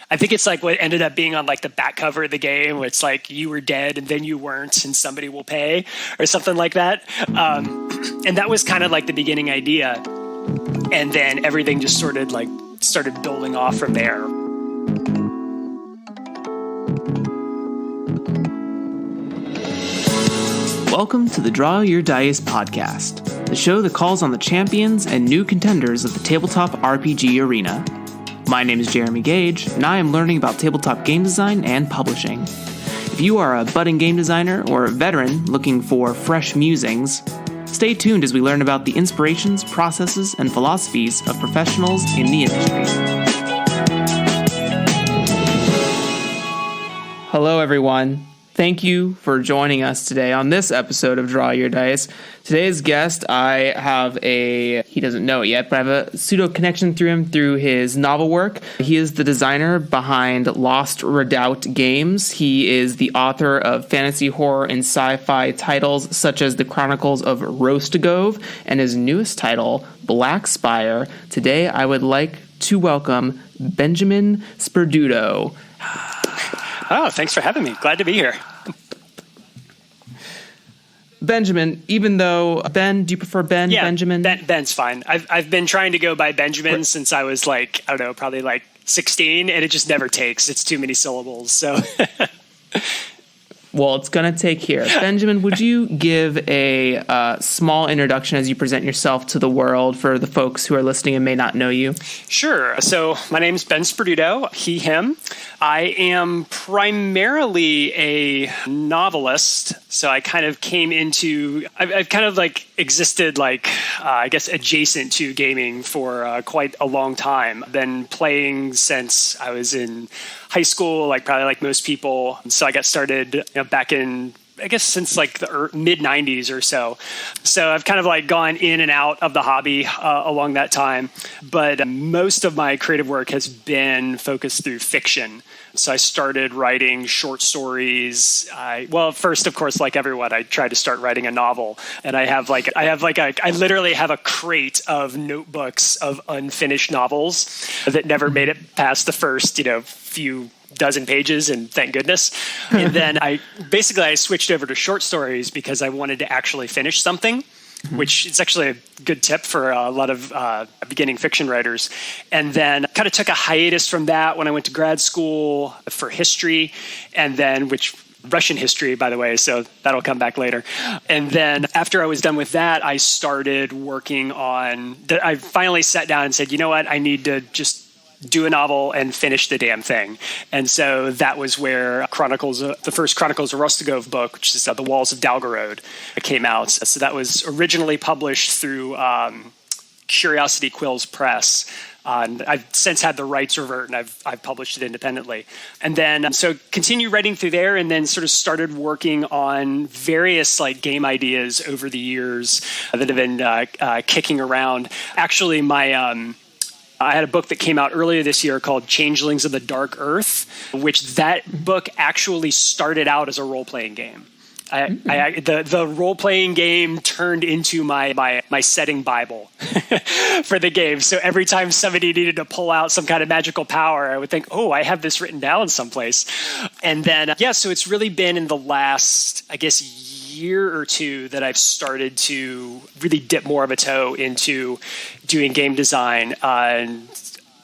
I think it's like what ended up being on like the back cover of the game, where it's like you were dead and then you weren't and somebody will pay or something like that. And that was kind of like the beginning idea. And then everything just sort of like started building off from there. Welcome to the Draw Your Dice podcast, the show that calls on the champions and new contenders of the tabletop RPG arena. My name is Jeremy Gage, and I am learning about tabletop game design and publishing. If you are a budding game designer or a veteran looking for fresh musings, stay tuned as we learn about the inspirations, processes, and philosophies of professionals in the industry. Hello, everyone. Thank you for joining us today on this episode of Draw Your Dice. Today's guest, I have he doesn't know it yet, but I have a pseudo connection through him through his novel work. He is the designer behind Lost Redoubt Games. He is the author of fantasy, horror, and sci-fi titles such as The Chronicles of Rostogove and his newest title, Black Spire. Today, I would like to welcome Benjamin Sperduto. Oh, thanks for having me. Glad to be here. Benjamin, even though Ben, do you prefer Ben? Yeah, Benjamin? Ben's fine. I've been trying to go by Benjamin since I was like, I don't know, probably like 16, and it just never takes. It's too many syllables. So, well, it's going to take here. Benjamin, would you give a small introduction as you present yourself to the world for the folks who are listening and may not know you? Sure. So my name's Ben Sperduto, he, him. I am primarily a novelist. So I kind of came into, I've kind of like existed like, I guess, adjacent to gaming for quite a long time. Been playing since I was in high school, like probably like most people. So I got started back in, I guess, since like the mid 90s or so. So I've kind of like gone in and out of the hobby along that time. But most of my creative work has been focused through fiction. So I started writing short stories. Well, first, of course, like everyone, I tried to start writing a novel. And I literally have a crate of notebooks of unfinished novels that never made it past the first, few dozen pages, and thank goodness. And then I switched over to short stories because I wanted to actually finish something, which is actually a good tip for a lot of beginning fiction writers. And then kind of took a hiatus from that when I went to grad school for history, and then Russian history, by the way, so that'll come back later. And then after I was done with that, I started working on, I finally sat down and said, you know what, I need to just do a novel and finish the damn thing. And so that was where the first Chronicles of Rostogove book, which is The Walls of Dalgarode, came out. So that was originally published through Curiosity Quills Press. And I've since had the rights revert, and I've published it independently. And then so continued writing through there, and then sort of started working on various like game ideas over the years that have been kicking around. Actually, I had a book that came out earlier this year called Changelings of the Dark Earth, which that book actually started out as a role-playing game. The role-playing game turned into my setting Bible for the game. So every time somebody needed to pull out some kind of magical power, I would think, oh, I have this written down someplace. And then, so it's really been in the last, I guess, year or two that I've started to really dip more of a toe into doing game design, and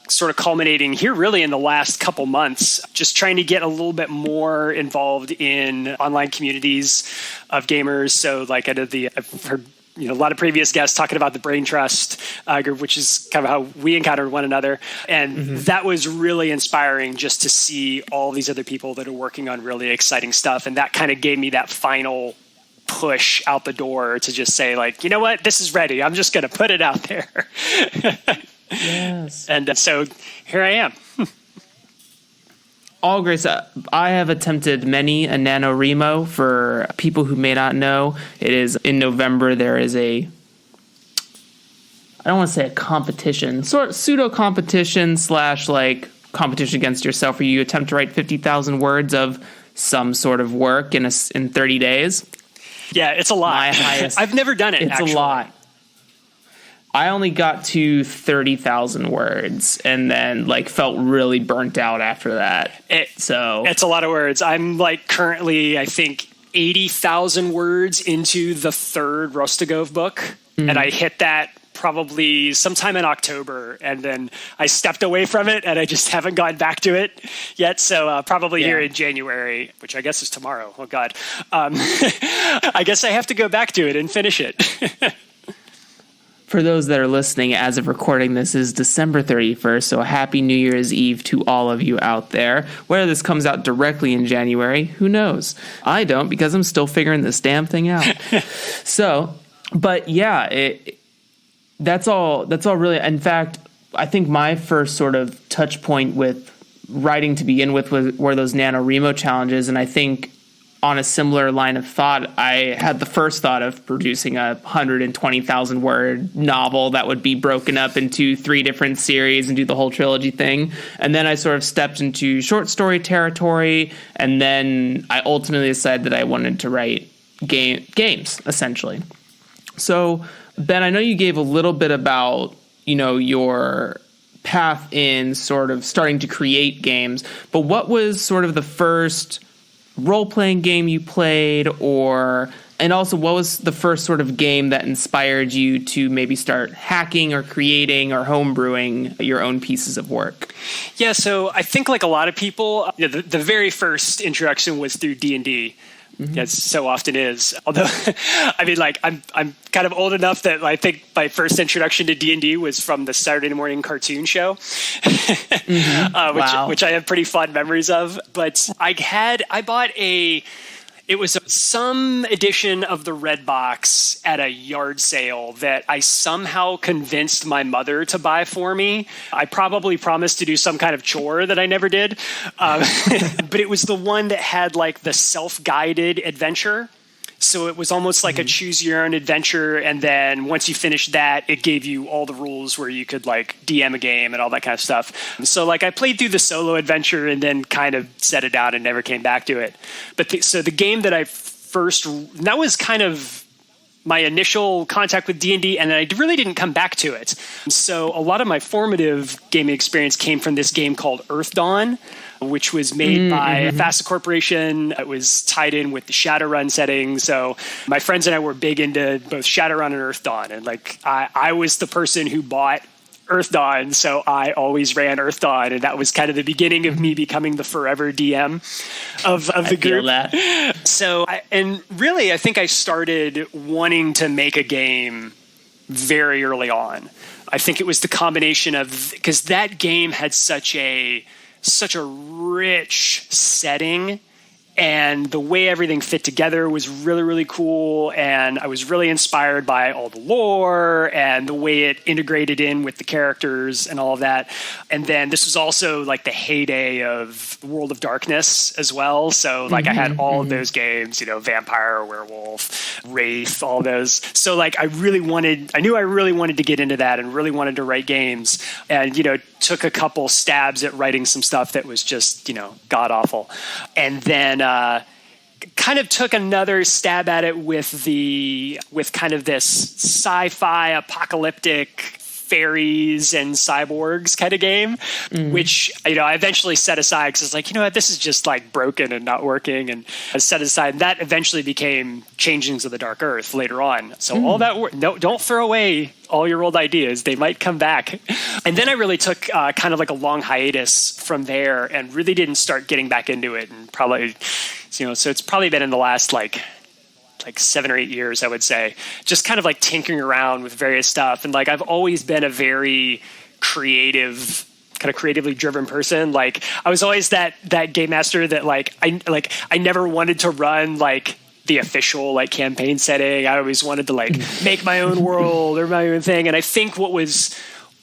sort of culminating here really in the last couple months, just trying to get a little bit more involved in online communities of gamers. So like I've heard a lot of previous guests talking about the Brain Trust group, which is kind of how we encountered one another. And that was really inspiring just to see all these other people that are working on really exciting stuff. And that kind of gave me that final push out the door to just say, like, you know what, this is ready. I'm just going to put it out there. Yes. And so here I am. All great stuff. I have attempted many a NaNoWriMo. For people who may not know, it is in November. There is I don't want to say a competition, pseudo competition / like competition against yourself, where you attempt to write 50,000 words of some sort of work in 30 days. Yeah, it's a lot. My highest. I've never done it. It's actually. a lot. I only got to 30,000 words and then like felt really burnt out after that. It's a lot of words. I'm like currently, I think, 80,000 words into the third Rostogov book. And I hit that probably sometime in October. And then I stepped away from it and I just haven't gone back to it yet. So probably here in January, which I guess is tomorrow. Oh, God. I guess I have to go back to it and finish it. For those that are listening, as of recording, this is December 31st, so a happy New Year's Eve to all of you out there. Whether this comes out directly in January, who knows? I don't, because I'm still figuring this damn thing out. But yeah, that's all really. In fact, I think my first sort of touch point with writing to begin with were those NaNoWriMo challenges, and I think on a similar line of thought, I had the first thought of producing a 120,000 word novel that would be broken up into 3 different series and do the whole trilogy thing. And then I sort of stepped into short story territory. And then I ultimately decided that I wanted to write games, essentially. So, Ben, I know you gave a little bit about, your path in sort of starting to create games, but what was sort of the first role-playing game you played, and also what was the first sort of game that inspired you to maybe start hacking or creating or homebrewing your own pieces of work? Yeah, so I think like a lot of people, the very first introduction was through D&D. As so often is. Although, I mean, like I'm kind of old enough that I think my first introduction to D&D was from the Saturday morning cartoon show, which I have pretty fond memories of. But I bought it was some edition of the Red Box at a yard sale that I somehow convinced my mother to buy for me. I probably promised to do some kind of chore that I never did. But it was the one that had like the self-guided adventure. So it was almost like a choose your own adventure. And then once you finished that, it gave you all the rules where you could like DM a game and all that kind of stuff. So like I played through the solo adventure and then kind of set it down and never came back to it. But so the game that that was kind of my initial contact with D&D, and I really didn't come back to it. So a lot of my formative gaming experience came from this game called Earth Dawn, which was made by FASA Corporation. It was tied in with the Shadowrun setting. So my friends and I were big into both Shadowrun and Earth Dawn. And like I was the person who bought Earth Dawn, so I always ran Earth Dawn, and that was kind of the beginning of me becoming the forever DM of the group. So, I think I started wanting to make a game very early on. I think it was the combination of, because that game had such a rich setting, and the way everything fit together was really, really cool. And I was really inspired by all the lore and the way it integrated in with the characters and all of that. And then this was also like the heyday of World of Darkness as well. So like I had all of those games, Vampire, Werewolf, Wraith, all those. So like I knew I really wanted to get into that and really wanted to write games, and, took a couple stabs at writing some stuff that was just, god awful. And then kind of took another stab at it with kind of this sci-fi apocalyptic fairies and cyborgs kind of game, which, I eventually set aside because it's like, this is just like broken and not working, and I set aside. And that eventually became Changings of the Dark Earth later on. So all that don't throw away all your old ideas. They might come back. And then I really took kind of like a long hiatus from there and really didn't start getting back into it. And probably, so it's probably been in the last like 7 or 8 years, I would say, just kind of like tinkering around with various stuff. And like, I've always been a very creatively driven person. Like I was always that game master that I never wanted to run like the official like campaign setting. I always wanted to like make my own world or my own thing. And I think what was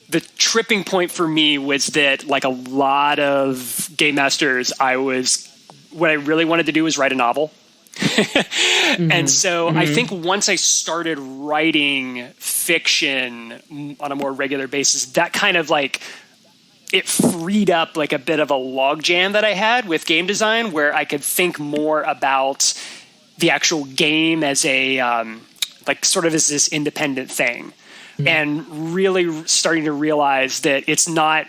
the tripping point for me was that like a lot of game masters, what I really wanted to do was write a novel. And so I think once I started writing fiction on a more regular basis, that kind of like it freed up like a bit of a logjam that I had with game design, where I could think more about the actual game as a like sort of as this independent thing. and really starting to realize that it's not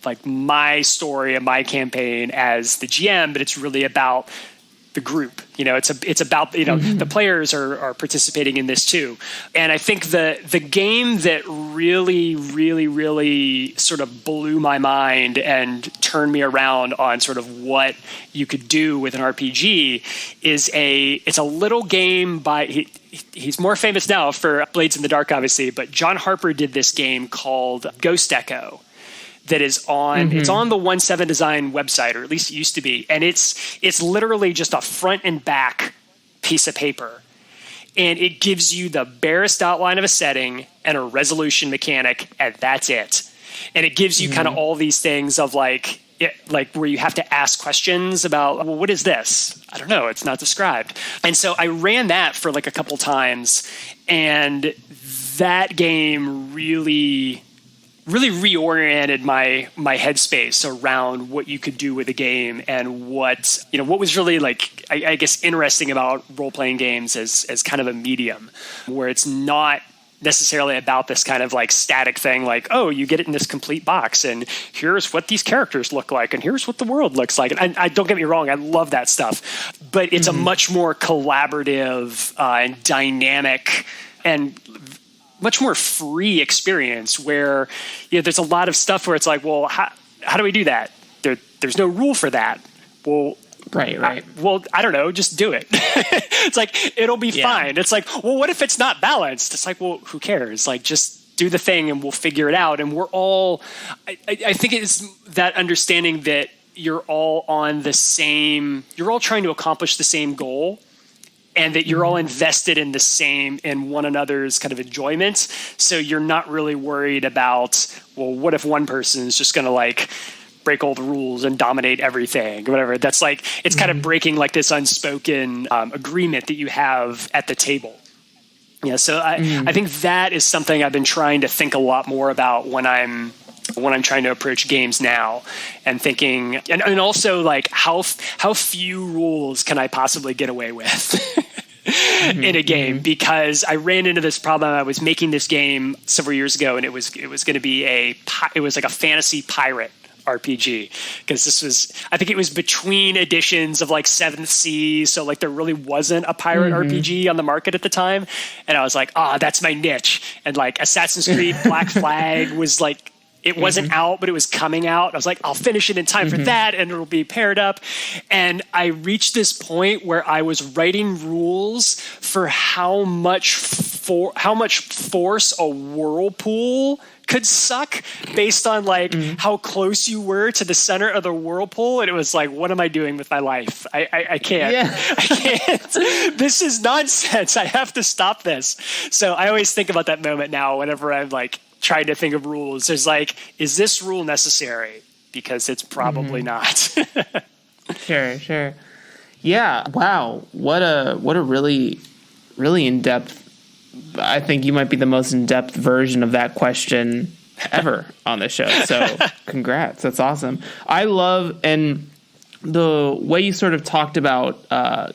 like my story and my campaign as the GM, but it's really about the group. It's about, the players are participating in this too. And I think the game that really, really, really sort of blew my mind and turned me around on sort of what you could do with an RPG it's a little game by, he's more famous now for Blades in the Dark, obviously, but John Harper did this game called Ghost Echo. That is on, it's on the 1/7 Design website, or at least it used to be. And it's literally just a front and back piece of paper. And it gives you the barest outline of a setting and a resolution mechanic, and that's it. And it gives you kind of all these things of like where you have to ask questions about, well, what is this? I don't know. It's not described. And so I ran that for like a couple times, and that game really reoriented my headspace around what you could do with a game, and what was really like, I guess, interesting about role-playing games as kind of a medium where it's not necessarily about this kind of like static thing, like, oh, you get it in this complete box and here's what these characters look like and here's what the world looks like. And I don't get me wrong, I love that stuff, but it's a much more collaborative and dynamic and much more free experience where there's a lot of stuff where it's like, well, how do we do that? There's no rule for that. Well, right. I don't know, just do it. It's like, it'll be fine. It's like, well, what if it's not balanced? It's like, well, who cares? Like, just do the thing and we'll figure it out. And we're all, I think it's that understanding that you're all on the same, you're all trying to accomplish the same goal, and that you're all invested in one another's kind of enjoyment. So you're not really worried about, well, what if one person is just going to like break all the rules and dominate everything or whatever. That's like, it's kind of breaking like this unspoken agreement that you have at the table. So I think that is something I've been trying to think a lot more about when I'm trying to approach games now, and thinking, and also like how few rules can I possibly get away with in a game? Because I ran into this problem. I was making this game several years ago, and it was going to be it was like a fantasy pirate RPG, because I think it was between editions of like 7th Sea, so like there really wasn't a pirate RPG on the market at the time, and I was like, that's my niche. And like Assassin's Creed Black Flag was like, it wasn't out, but it was coming out. I was like, I'll finish it in time for that, and it'll be paired up. And I reached this point where I was writing rules for how much force a whirlpool could suck based on like how close you were to the center of the whirlpool. And it was like, what am I doing with my life? I can't. I can't. This is nonsense. I have to stop this. So I always think about that moment now whenever I'm like trying to think of rules. There's like, is this rule necessary? Because it's probably not. Sure. Yeah. Wow. What a really, really in-depth, I think you might be the most in-depth version of that question ever on the show. So congrats. That's awesome. I love, and the way you sort of talked about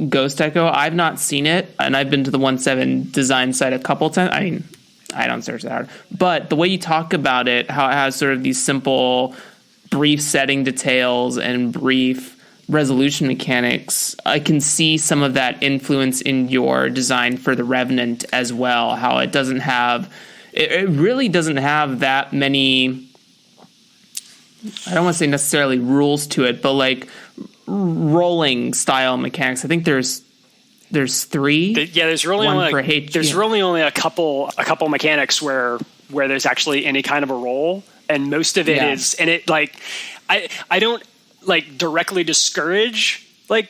Ghost Echo, I've not seen it, and I've been to the 1/7 design site a couple times. I mean, I don't search that hard. But the way you talk about it, how it has sort of these simple, brief setting details and brief resolution mechanics, I can see some of that influence in your design for the Revenant as well, how it doesn't have, it really doesn't have that many, I don't want to say necessarily rules to it, but like rolling style mechanics. I think there's 3. There's really only a couple mechanics where there's actually any kind of a roll, and most of it is, and it like, I don't like directly discourage like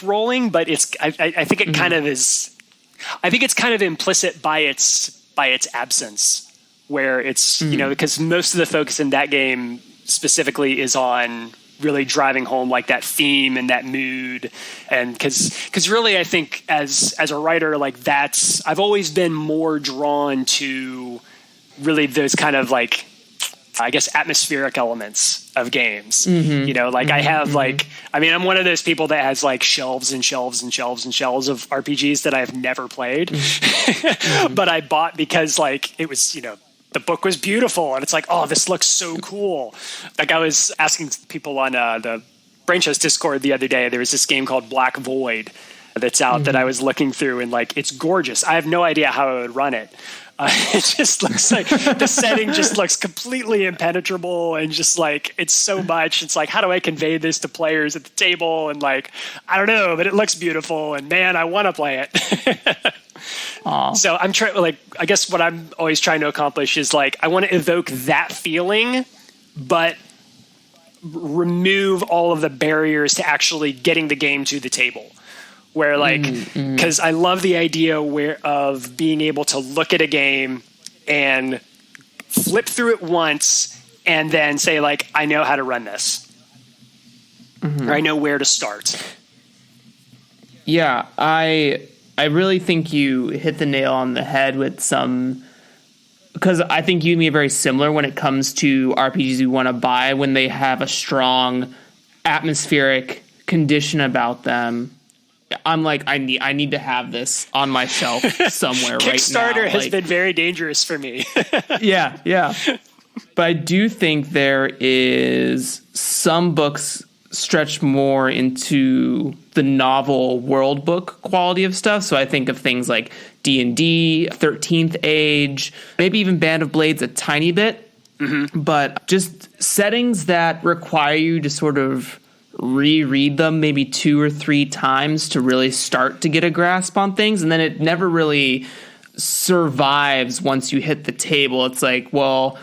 rolling, but it's I think it kind of is. I think it's kind of implicit by its absence, where it's because most of the focus in that game specifically is on really driving home like that theme and that mood, and because really I think as a writer, like that's, I've always been more drawn to really those kind of like, I guess, atmospheric elements of games. I have like, I mean, I'm one of those people that has like shelves and shelves and shelves and shelves of RPGs that I've never played, but I bought because like it was, the book was beautiful, and it's like, oh, this looks so cool. Like I was asking people on the Brain Trust Discord the other day, there was this game called Black Void that's out that I was looking through, and like, it's gorgeous. I have no idea how I would run it. It just looks like the setting just looks completely impenetrable, and just like, it's so much. It's like, how do I convey this to players at the table? And like, I don't know, but it looks beautiful, and man, I want to play it. So I'm trying, like, I guess what I'm always trying to accomplish is like, I want to evoke that feeling, but remove all of the barriers to actually getting the game to the table. Where like, because I love the idea of being able to look at a game and flip through it once and then say like, I know how to run this, or I know where to start. Yeah, I really think you hit the nail on the head with some, because I think you and me are very similar when it comes to RPGs we want to buy when they have a strong atmospheric condition about them. I'm like, I need to have this on my shelf somewhere right now. Kickstarter has been very dangerous for me. Yeah. But I do think there is some books stretch more into the novel world book quality of stuff. So I think of things like D&D, 13th Age, maybe even Band of Blades a tiny bit. But just settings that require you to sort of reread them maybe 2 or 3 times to really start to get a grasp on things, and then it never really survives once you hit the table. It's like, well,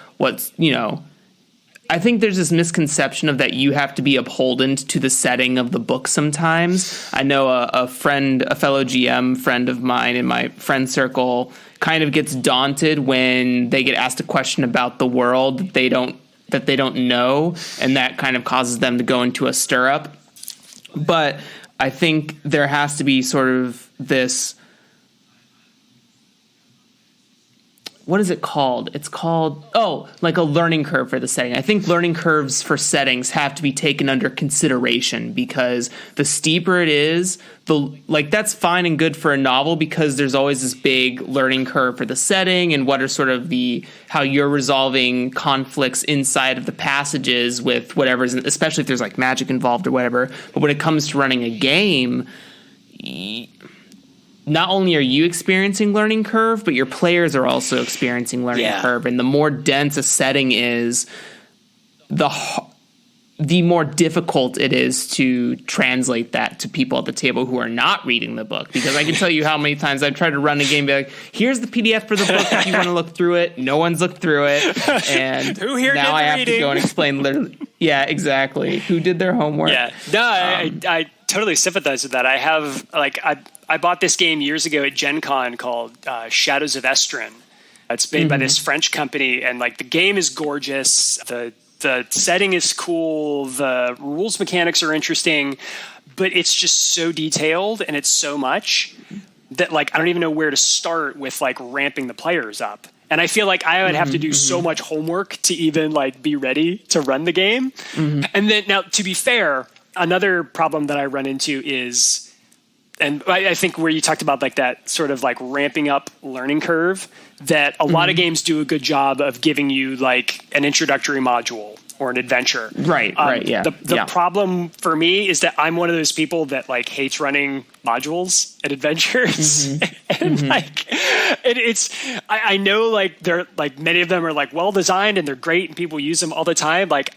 I think there's this misconception of that you have to be upholden to the setting of the book sometimes. I know a fellow GM friend of mine in my friend circle kind of gets daunted when they get asked a question about the world that they don't know, and that kind of causes them to go into a stirrup. But I think there has to be sort of this, what is it called? It's called, like a learning curve for the setting. I think learning curves for settings have to be taken under consideration, because the steeper it is, that's fine and good for a novel, because there's always this big learning curve for the setting and what are sort of how you're resolving conflicts inside of the passages with whatever's, especially if there's like magic involved or whatever. But when it comes to running a game, not only are you experiencing learning curve, but your players are also experiencing learning curve. And the more dense a setting is, the more difficult it is to translate that to people at the table who are not reading the book. Because I can tell you how many times I've tried to run a game and be like, here's the PDF for the book if you want to look through it. No one's looked through it. And who here now did I the have reading? to go and explain literally. Yeah, exactly. Who did their homework? Yeah. No, I totally sympathize with that. I have, like, I bought this game years ago at Gen Con called Shadows of Estrin. It's made by this French company, and like the game is gorgeous. The setting is cool. The rules mechanics are interesting, but it's just so detailed and it's so much that like I don't even know where to start with like ramping the players up. And I feel like I would have to do so much homework to even like be ready to run the game. And then now, to be fair, another problem that I run into is, and I think where you talked about like that sort of like ramping up learning curve, that a lot of games do a good job of giving you like an introductory module or an adventure. Right, yeah. The problem for me is that I'm one of those people that like hates running modules and adventures. And like, I know like they're like, many of them are like well designed and they're great and people use them all the time. Like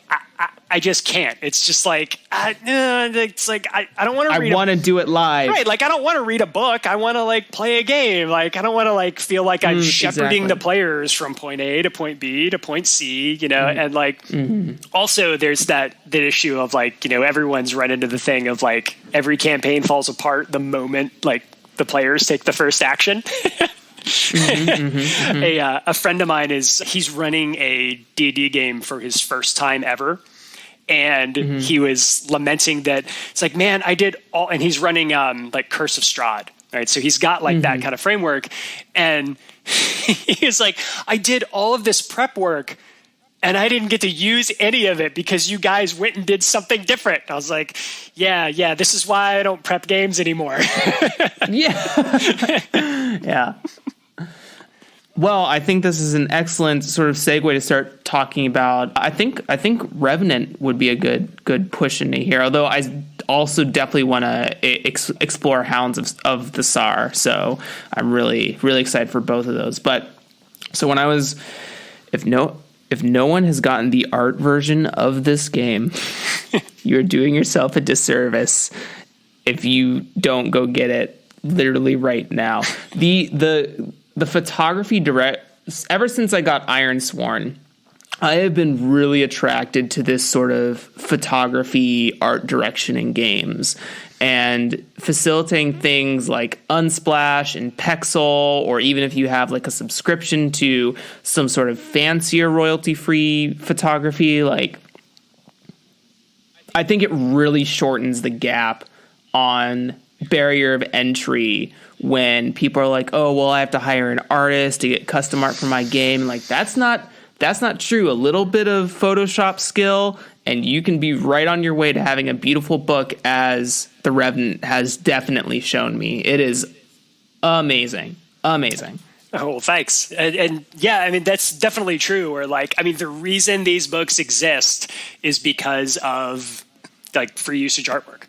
I just can't. It's just like, it's like, I don't want to read. I want to do it live. Right. Like, I don't want to read a book. I want to like play a game. Like, I don't want to like feel like I'm shepherding the players from point A to point B to point C, you know, and like, also there's that issue of like, you know, everyone's run into the thing of like every campaign falls apart the moment like the players take the first action. A friend of mine he's running a D&D game for his first time ever. And he was lamenting that it's like, man, I did all, and he's running like Curse of Strahd, right? So he's got like that kind of framework. And he was like, I did all of this prep work and I didn't get to use any of it because you guys went and did something different. I was like, yeah, this is why I don't prep games anymore. Yeah. Well, I think this is an excellent sort of segue to start talking about. I think Revenant would be a good push into here. Although I also definitely want to explore Hounds of the Tsar. So I'm really excited for both of those. But so when I was, if no one has gotten the art version of this game, you're doing yourself a disservice if you don't go get it literally right now. The photography ever since I got Iron Sworn, I have been really attracted to this sort of photography art direction in games, and facilitating things like Unsplash and Pexel, or even if you have like a subscription to some sort of fancier royalty-free photography, like I think it really shortens the gap on barrier of entry when people are like, oh, well, I have to hire an artist to get custom art for my game. Like, that's not true. A little bit of Photoshop skill, and you can be right on your way to having a beautiful book, as The Revenant has definitely shown me. It is amazing. Amazing. Oh, well, thanks. And yeah, I mean, that's definitely true. Or like, I mean, the reason these books exist is because of like free usage artwork.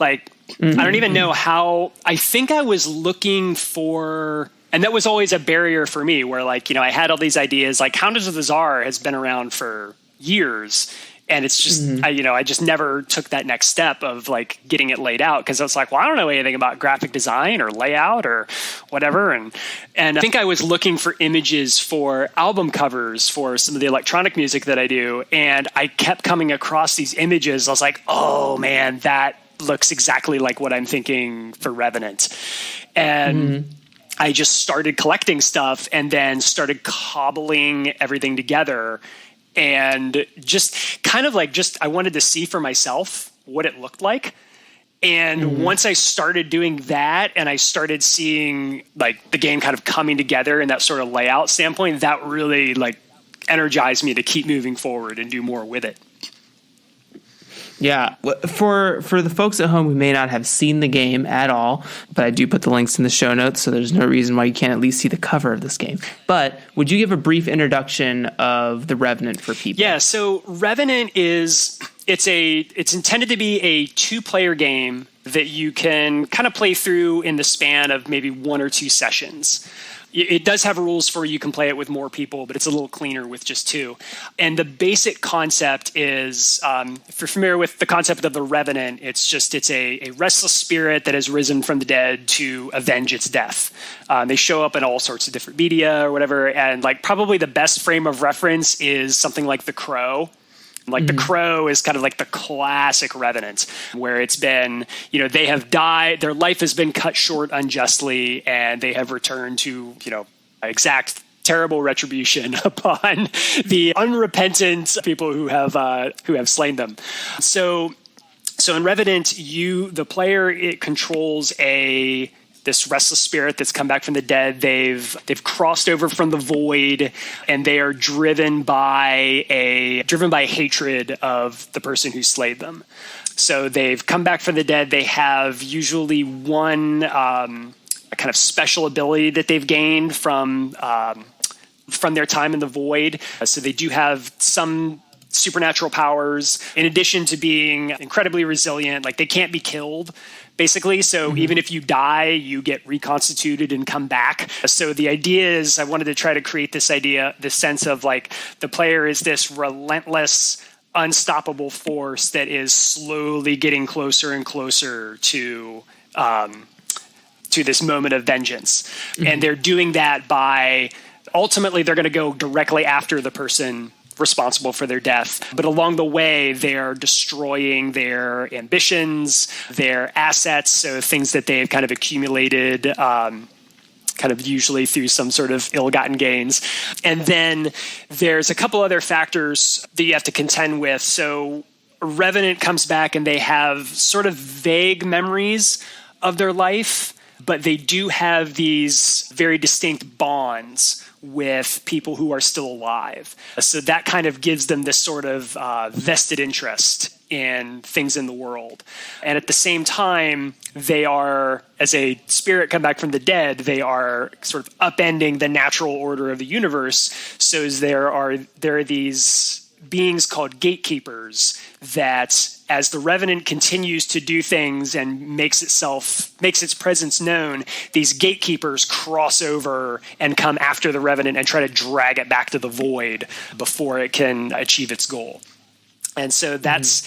Like, I don't even know how. I think I was looking for, and that was always a barrier for me, where like, I had all these ideas. Like Hounds of the Tsar has been around for years, and it's just I just never took that next step of like getting it laid out, because I was like, well, I don't know anything about graphic design or layout or whatever, and I think I was looking for images for album covers for some of the electronic music that I do, and I kept coming across these images. I was like, oh man, that looks exactly like what I'm thinking for Revenant. And I just started collecting stuff and then started cobbling everything together, and just kind of like, I wanted to see for myself what it looked like. And once I started doing that and I started seeing like the game kind of coming together in that sort of layout standpoint, that really like energized me to keep moving forward and do more with it. Yeah, for the folks at home who may not have seen the game at all, but I do put the links in the show notes, so there's no reason why you can't at least see the cover of this game. But would you give a brief introduction of The Revenant for people? Yeah, so Revenant it's intended to be a 2-player game that you can kind of play through in the span of maybe 1 or 2 sessions. It does have rules for you can play it with more people, but it's a little cleaner with just 2. And the basic concept is, if you're familiar with the concept of the Revenant, it's a restless spirit that has risen from the dead to avenge its death. They show up in all sorts of different media or whatever, and like probably the best frame of reference is something like The Crow. Like The Crow is kind of like the classic Revenant, where it's been, they have died, their life has been cut short unjustly, and they have returned to, exact terrible retribution upon the unrepentant people who have slain them. So in Revenant, the player, it controls this restless spirit that's come back from the dead. They've crossed over from the void, and they are driven by hatred of the person who slayed them. So they've come back from the dead. They have usually one a kind of special ability that they've gained from their time in the void. So they do have some supernatural powers, in addition to being incredibly resilient. Like, they can't be killed, basically. So even if you die, you get reconstituted and come back. So the idea is, I wanted to try to create this sense of like the player is this relentless, unstoppable force that is slowly getting closer and closer to this moment of vengeance. And they're doing that by, ultimately, they're going to go directly after the person responsible for their death. But along the way, they're destroying their ambitions, their assets, so things that they've kind of accumulated, kind of usually through some sort of ill-gotten gains. And then there's a couple other factors that you have to contend with. So Revenant comes back and they have sort of vague memories of their life, but they do have these very distinct bonds with people who are still alive. So that kind of gives them this sort of vested interest in things in the world. And at the same time, they are, as a spirit come back from the dead, they are sort of upending the natural order of the universe. So there are these beings called gatekeepers that, as the Revenant continues to do things and makes its presence known, these gatekeepers cross over and come after the Revenant and try to drag it back to the void before it can achieve its goal. And so that's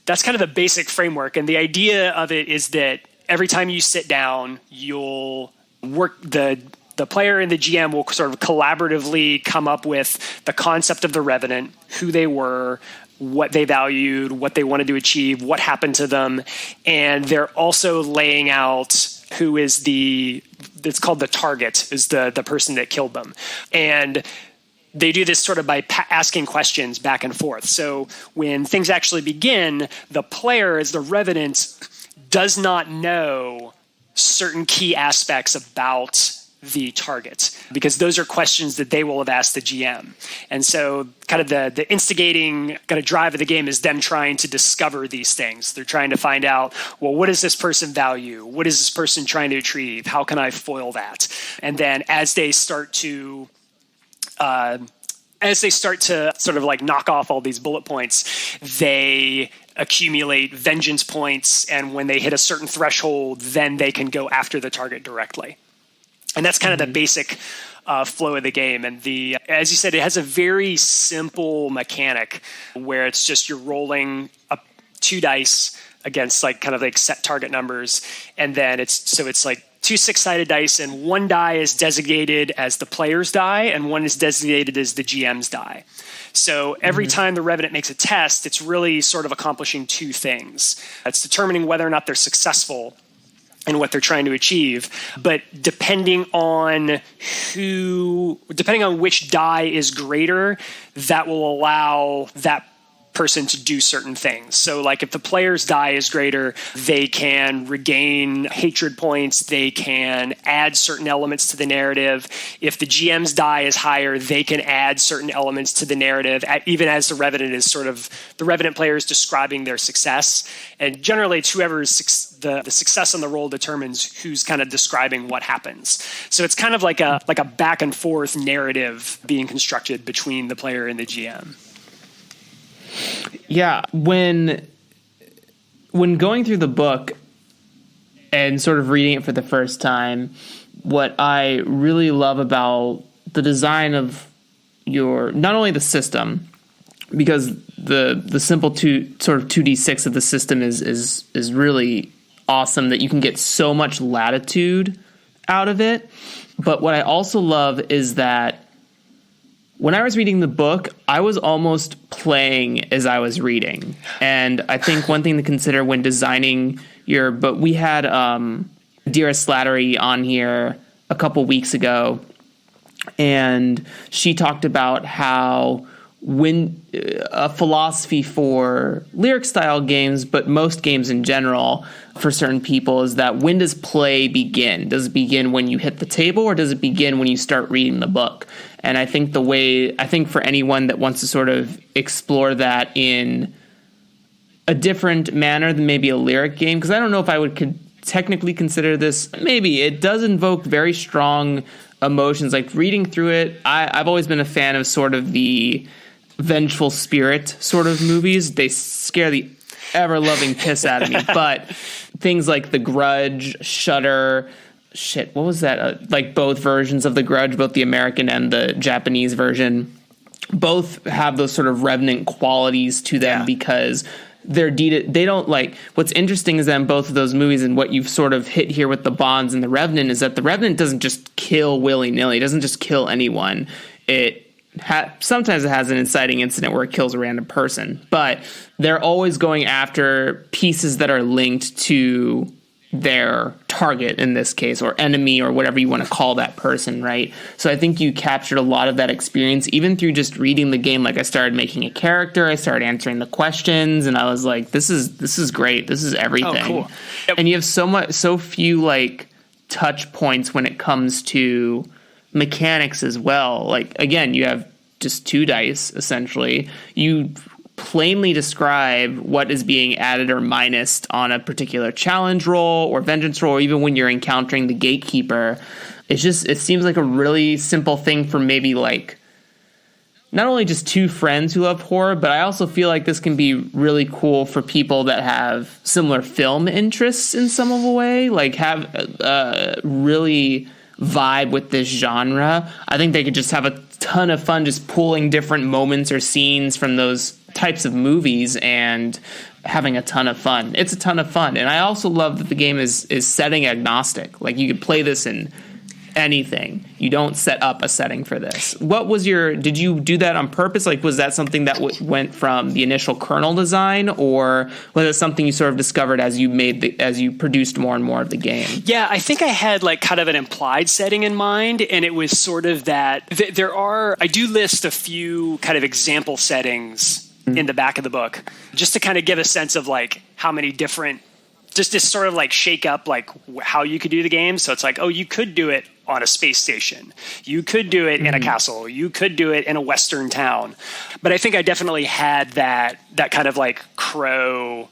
kind of the basic framework. And the idea of it is that every time you sit down, you'll work the player and the GM will sort of collaboratively come up with the concept of the Revenant, who they were, what they valued, what they wanted to achieve, what happened to them. And they're also laying out who is it's called the target, is the person that killed them. And they do this sort of by asking questions back and forth. So when things actually begin, the player, as the Revenant, does not know certain key aspects about the target, because those are questions that they will have asked the GM. And so kind of the instigating kind of drive of the game is them trying to discover these things. They're trying to find out, well, what does this person value? What is this person trying to achieve? How can I foil that? And then as they start to sort of like knock off all these bullet points, they accumulate vengeance points. And when they hit a certain threshold, then they can go after the target directly. And that's kind of the basic flow of the game. And as you said, it has a very simple mechanic where it's just you're rolling up 2 dice against kind of set target numbers. And then it's like 2 6-sided dice, and 1 die is designated as the player's die, and 1 is designated as the GM's die. So every time the Revenant makes a test, it's really sort of accomplishing 2 things. It's determining whether or not they're successful and what they're trying to achieve. But depending on which die is greater, that will allow that person to do certain things. So like if the player's die is greater, they can regain hatred points, they can add certain elements to the narrative. If the GM's die is higher, they can add certain elements to the narrative, even as the Revenant player is describing their success. And generally it's whoever's the success on the roll determines who's kind of describing what happens. So it's kind of like a back and forth narrative being constructed between the player and the GM. Yeah, when going through the book and sort of reading it for the first time, what I really love about the design of not only the system, because the simple 2d6 of the system is really awesome, that you can get so much latitude out of it. But what I also love is that when I was reading the book, I was almost playing as I was reading. And I think one thing to consider when designing your book, we had Dira Slattery on here a couple weeks ago, and she talked about how when a philosophy for lyric style games, but most games in general for certain people, is that when does play begin? Does it begin when you hit the table, or does it begin when you start reading the book? And I think for anyone that wants to sort of explore that in a different manner than maybe a lyric game, because I don't know if I could technically consider this, maybe it does invoke very strong emotions. Like reading through it, I've always been a fan of sort of the vengeful spirit sort of movies. They scare the ever-loving piss out of me. But things like The Grudge, Shudder, what was that? Like both versions of The Grudge, both the American and the Japanese version, both have those sort of Revenant qualities to them, because they don't like. What's interesting is that in both of those movies, and what you've sort of hit here with the Bonds and the Revenant, is that the Revenant doesn't just kill willy-nilly. It doesn't just kill anyone. Sometimes it has an inciting incident where it kills a random person, but they're always going after pieces that are linked to their target in this case, or enemy, or whatever you want to call that person, right? So I think you captured a lot of that experience even through just reading the game. Like I started making a character, I started answering the questions, and I was like, this is great. This is everything. Oh, cool. Yep. And you have so few like touch points when it comes to mechanics as well. Like again, you have just 2 dice essentially. You plainly describe what is being added or minused on a particular challenge roll or vengeance roll, or even when you're encountering the gatekeeper. It seems like a really simple thing for maybe like not only just two friends who love horror, but I also feel like this can be really cool for people that have similar film interests in some of a way, like have really vibe with this genre. I think they could just have a ton of fun just pulling different moments or scenes from those types of movies and having a ton of fun. It's a ton of fun. And I also love that the game is setting agnostic. Like you could play this in anything. You don't set up a setting for this. Did you do that on purpose? Like, was that something that went from the initial kernel design, or was it something you sort of discovered as you produced more and more of the game? Yeah, I think I had like kind of an implied setting in mind, and it was sort of that I do list a few kind of example settings in the back of the book, just to kind of give a sense of like how many different, just to sort of like shake up like how you could do the game. So it's like, oh, you could do it on a space station. You could do it in a castle. You could do it in a Western town. But I think I definitely had that kind of like Crow,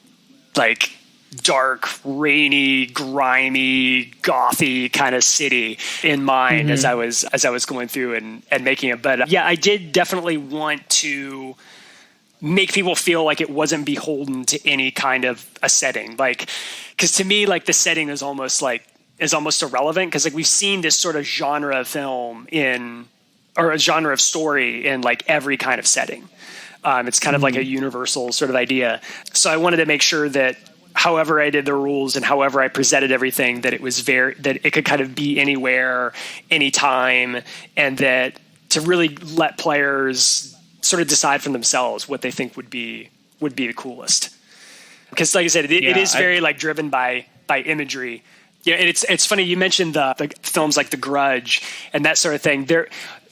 like dark, rainy, grimy, gothy kind of city in mind as I was going through and making it. But yeah, I did definitely want to make people feel like it wasn't beholden to any kind of a setting. Like, because to me, like the setting is almost irrelevant, because like we've seen this sort of genre of film or a genre of story in like every kind of setting. It's kind of like a universal sort of idea. So I wanted to make sure that however I did the rules and however I presented everything, that that it could kind of be anywhere, anytime, and that to really let players sort of decide for themselves what they think would be the coolest. Because like I said, it is very like driven by imagery. Yeah, and it's funny you mentioned the films like The Grudge and that sort of thing. There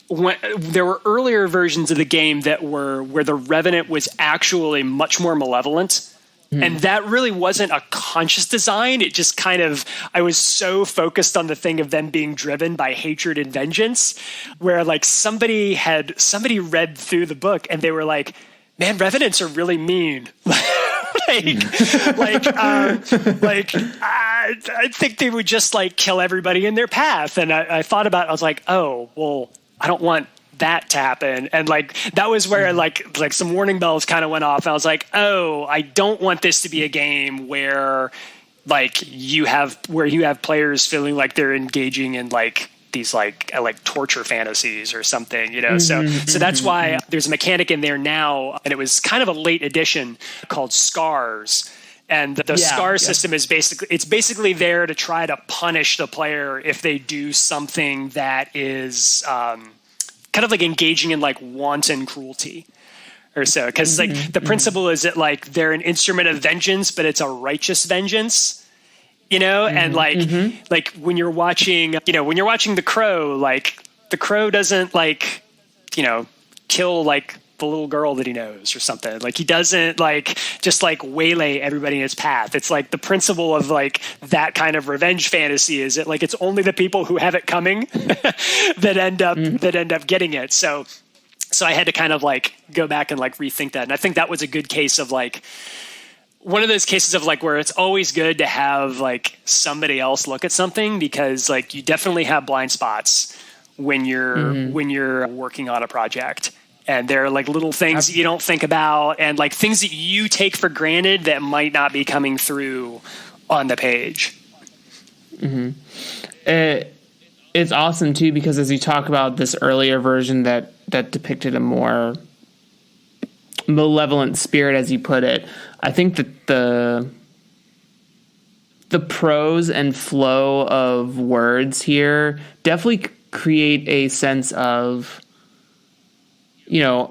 were earlier versions of the game where the Revenant was actually much more malevolent. And that really wasn't a conscious design. It just kind of, I was so focused on the thing of them being driven by hatred and vengeance, where like somebody read through the book and they were like, man, Revenants are really mean. I think they would just like kill everybody in their path. And I thought about it, I was like, oh, well, I don't want that to happen. And like that was where like some warning bells kind of went off. I was like, oh, I don't want this to be a game where you have players feeling like they're engaging in like these like torture fantasies or something, you know. So that's why there's a mechanic in there now, and it was kind of a late addition called Scars. And the Scar system is basically there to try to punish the player if they do something that is kind of like engaging in like wanton cruelty or so. Because like the principle is that like they're an instrument of vengeance, but it's a righteous vengeance, you know. And like when you're watching The Crow, like the Crow doesn't like, you know, kill like the little girl that he knows or something. Like he doesn't like just like waylay everybody in his path. It's like the principle of like that kind of revenge fantasy is that like it's only the people who have it coming that end up getting it. So I had to kind of like go back and like rethink that. And I think that was a good case of like one of those cases of like where it's always good to have like somebody else look at something, because like you definitely have blind spots when you're working on a project. And there are like little things that you don't think about, and like things that you take for granted that might not be coming through on the page. It's awesome too, because as you talk about this earlier version that depicted a more malevolent spirit, as you put it, I think that the prose and flow of words here definitely create a sense of, you know,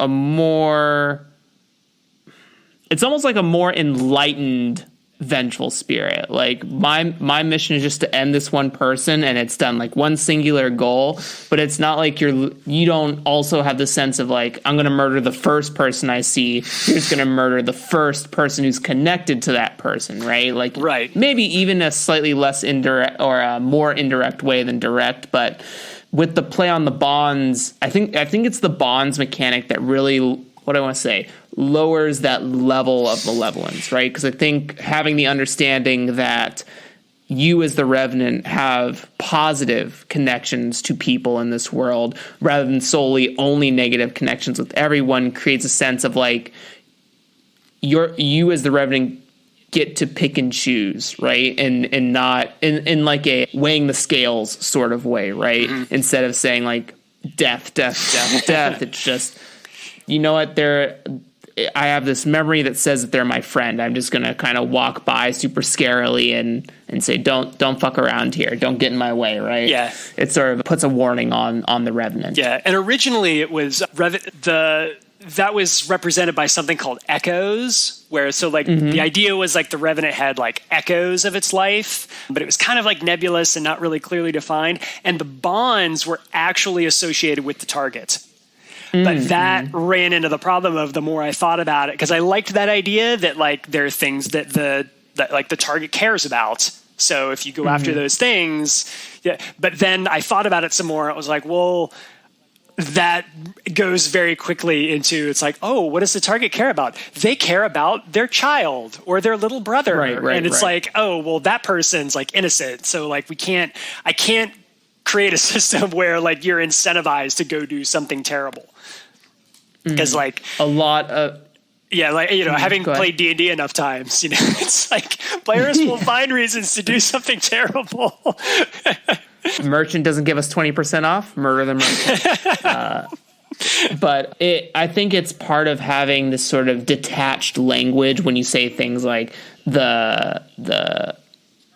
it's almost like a more enlightened, vengeful spirit. Like my mission is just to end this one person, and it's done, like one singular goal. But it's not like you don't also have the sense of like, I'm going to murder the first person I see. You're just going to murder the first person who's connected to that person, right? Like, right. Maybe even a slightly less indirect or a more indirect way than direct, but with the play on the bonds, I think it's the bonds mechanic that really, what do I want to say, lowers that level of malevolence, right? Because I think having the understanding that you as the Revenant have positive connections to people in this world rather than solely only negative connections with everyone creates a sense of like you as the Revenant get to pick and choose, right? And not in like a weighing the scales sort of way, right? Mm-hmm. Instead of saying like death, it's just, you know what, I have this memory that says that they're my friend. I'm just going to kind of walk by super scarily and say, don't fuck around here. Don't get in my way, right? Yeah. It sort of puts a warning on the Revenant. Yeah. And originally it was that was represented by something called echoes, where the idea was like the Revenant had like echoes of its life, but it was kind of like nebulous and not really clearly defined. And the bonds were actually associated with the target. But that ran into the problem of the more I thought about it, because I liked that idea that like there are things that the target cares about. So if you go after those things, yeah. But then I thought about it some more. I was like, well, that goes very quickly into, it's like, oh, what does the target care about? They care about their child or their little brother. Right, and it's like, oh, well, that person's like innocent. So like I can't create a system where like you're incentivized to go do something terrible. Because like a lot of... Yeah, like, you know, having played D&D enough times, you know, it's like players will find reasons to do something terrible. Merchant doesn't give us 20% off. Murder the merchant. But I think it's part of having this sort of detached language when you say things like the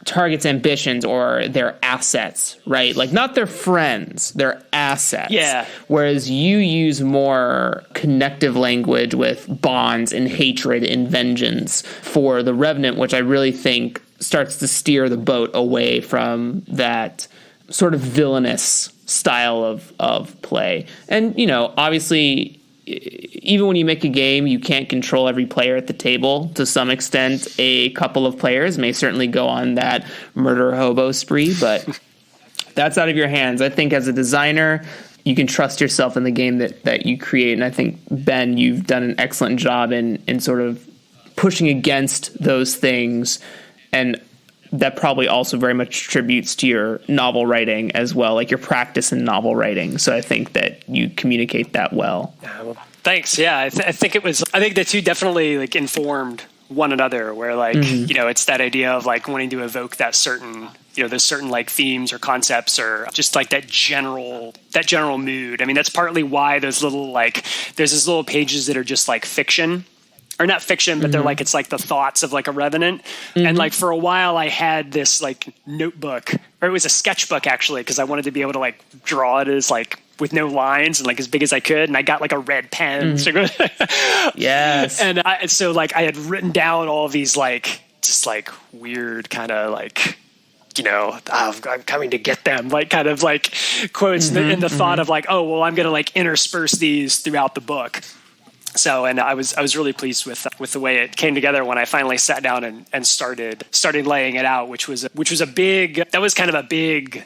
target's ambitions or their assets, right? Like not their friends, their assets. Yeah. Whereas you use more connective language with bonds and hatred and vengeance for the Revenant, which I really think starts to steer the boat away from that sort of villainous style of play. And, you know, obviously, even when you make a game, you can't control every player at the table. To some extent, a couple of players may certainly go on that murder hobo spree, but that's out of your hands. I think as a designer, you can trust yourself in the game that you create. And I think, Ben, you've done an excellent job in sort of pushing against those things. And that probably also very much attributes to your novel writing as well, like your practice in novel writing. So I think that you communicate that well. Thanks. Yeah, I think the two definitely like informed one another, where like, you know, it's that idea of like wanting to evoke that certain, you know, those certain like themes or concepts or just like that general mood. I mean, that's partly why there's these little pages that are just like fiction. Or not fiction, but they're like, it's like the thoughts of like a Revenant. And like for a while I had this like notebook, or it was a sketchbook actually, because I wanted to be able to like draw it as like with no lines and like as big as I could. And I got like a red pen. Yes. And so like I had written down all these like, just like weird kind of like, you know, I'm coming to get them, like kind of like quotes in the thought of like, oh, well, I'm going to like intersperse these throughout the book. So, and I was really pleased with the way it came together when I finally sat down and started laying it out, which was kind of a big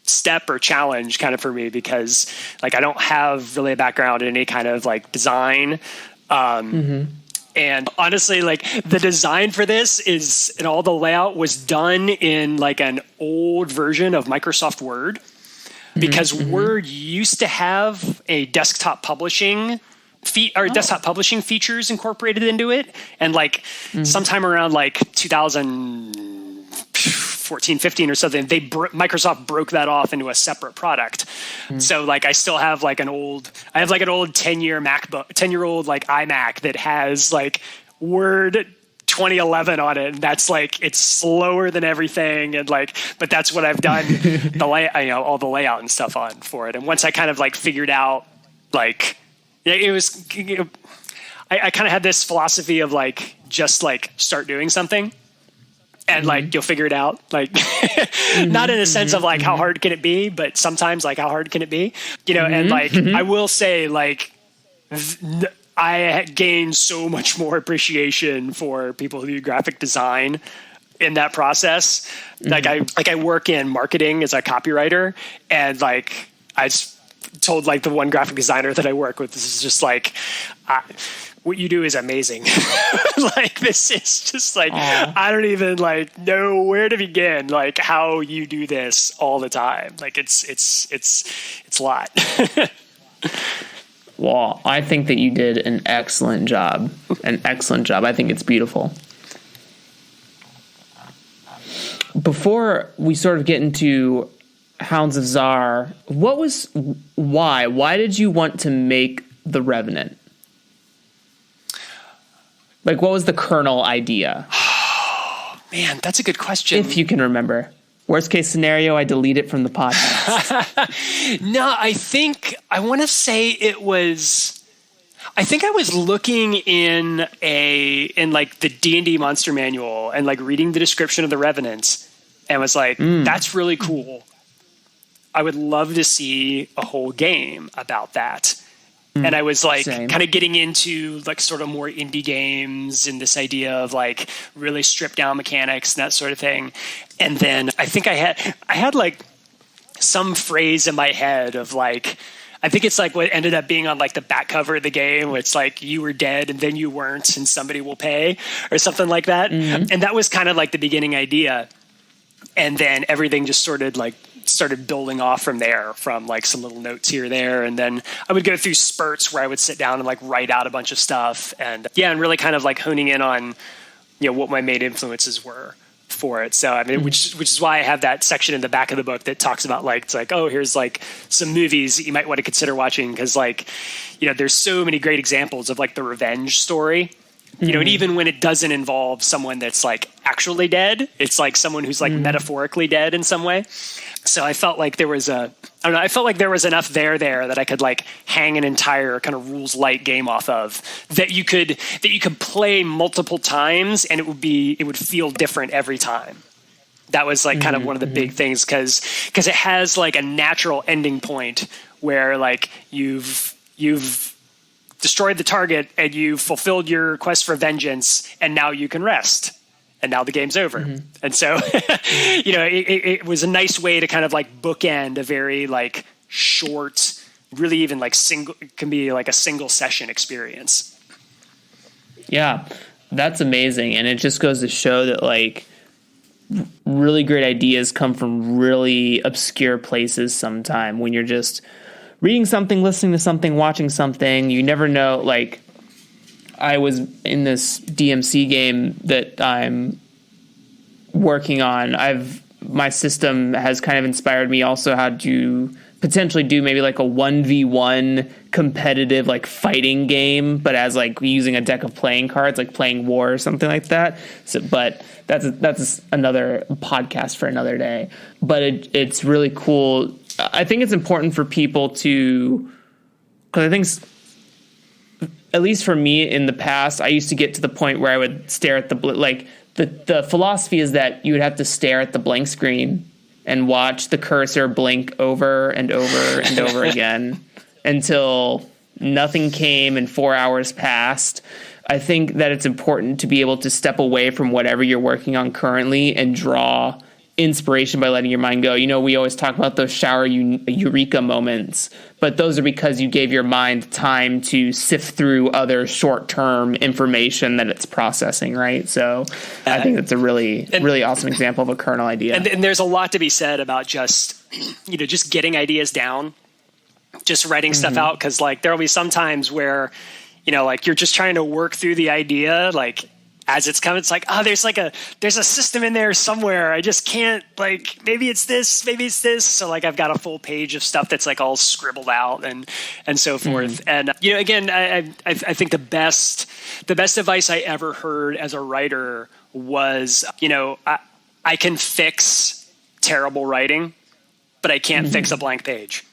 step or challenge kind of for me, because like I don't have really a background in any kind of like design. And honestly, like the design for this and all the layout was done in like an old version of Microsoft Word, because Word used to have a desktop publishing desktop publishing features incorporated into it. And like sometime around like 2014, 15 or something, Microsoft broke that off into a separate product. So like I still have like an old 10-year-old like iMac that has like Word 2011 on it, and that's like, it's slower than everything, and like, but that's what I've done all the layout and stuff on for it. And once I kind of like figured out like, yeah, it was. I kind of had this philosophy of like, just like start doing something, and like you'll figure it out. Like, not in a sense of like how hard can it be, but sometimes like how hard can it be, you know? And like I will say, like I gained so much more appreciation for people who do graphic design in that process. Like I work in marketing as a copywriter, and like I told like the one graphic designer that I work with, this is just like, what you do is amazing. Like, this is just like, I don't even like know where to begin, like how you do this all the time. Like it's a lot. Well, I think that you did an excellent job. I think it's beautiful. Before we sort of get into Hounds of Tsar, why did you want to make The Revenant? Like, what was the kernel idea? Oh, man, that's a good question. If you can remember. Worst case scenario, I delete it from the podcast. No, I want to say it was, I think I was looking in like the D&D monster manual and like reading the description of the Revenant and was like, that's really cool. I would love to see a whole game about that. And I was like kind of getting into like sort of more indie games and this idea of like really stripped down mechanics and that sort of thing. And then I think I had like some phrase in my head of like, I think it's like what ended up being on like the back cover of the game, where it's like you were dead and then you weren't and somebody will pay or something like that. And that was kind of like the beginning idea. And then everything just started building off from there, from like some little notes here or there. And then I would go through spurts where I would sit down and like write out a bunch of stuff and really kind of like honing in on, what my main influences were for it. So, I mean, which is why I have that section in the back of the book that talks about like, it's like, oh, here's like some movies that you might want to consider watching. Cause like, there's so many great examples of like the revenge story. And even when it doesn't involve someone that's like actually dead, it's like someone who's like metaphorically dead in some way. So I felt like there was enough there that I could like hang an entire kind of rules light game off of that you could play multiple times and it would feel different every time. That was like kind of one of the big things because it has like a natural ending point where like you've destroyed the target and you fulfilled your quest for vengeance and now you can rest and now the game's over. And so, it was a nice way to kind of like bookend a very like short, really even like it can be like a single session experience. Yeah, that's amazing. And it just goes to show that like really great ideas come from really obscure places sometime when you're just reading something, listening to something, watching something. You never know. Like, I was in this DMC game that I'm working on. My system has kind of inspired me also how to potentially do maybe like a 1v1 competitive like fighting game, but as like using a deck of playing cards, like playing war or something like that. So, but that's another podcast for another day. But it's really cool. I think it's important for people to, because I think, at least for me in the past, I used to get to the point where I would stare at the philosophy is that you would have to stare at the blank screen and watch the cursor blink over and over and over again until nothing came and 4 hours passed. I think that it's important to be able to step away from whatever you're working on currently and draw inspiration by letting your mind go. We always talk about those shower eureka moments, but those are because you gave your mind time to sift through other short-term information that it's processing, right? So I think that's a really awesome example of a kernel idea. And there's a lot to be said about just getting ideas down, just writing stuff out. Cause like there'll be some times where, like you're just trying to work through the idea, like as it's coming, it's like, oh, there's a system in there somewhere. I just can't, like, maybe it's this. So like, I've got a full page of stuff that's like all scribbled out and so forth. And, again, I think the best advice I ever heard as a writer was, I can fix terrible writing, but I can't fix a blank page.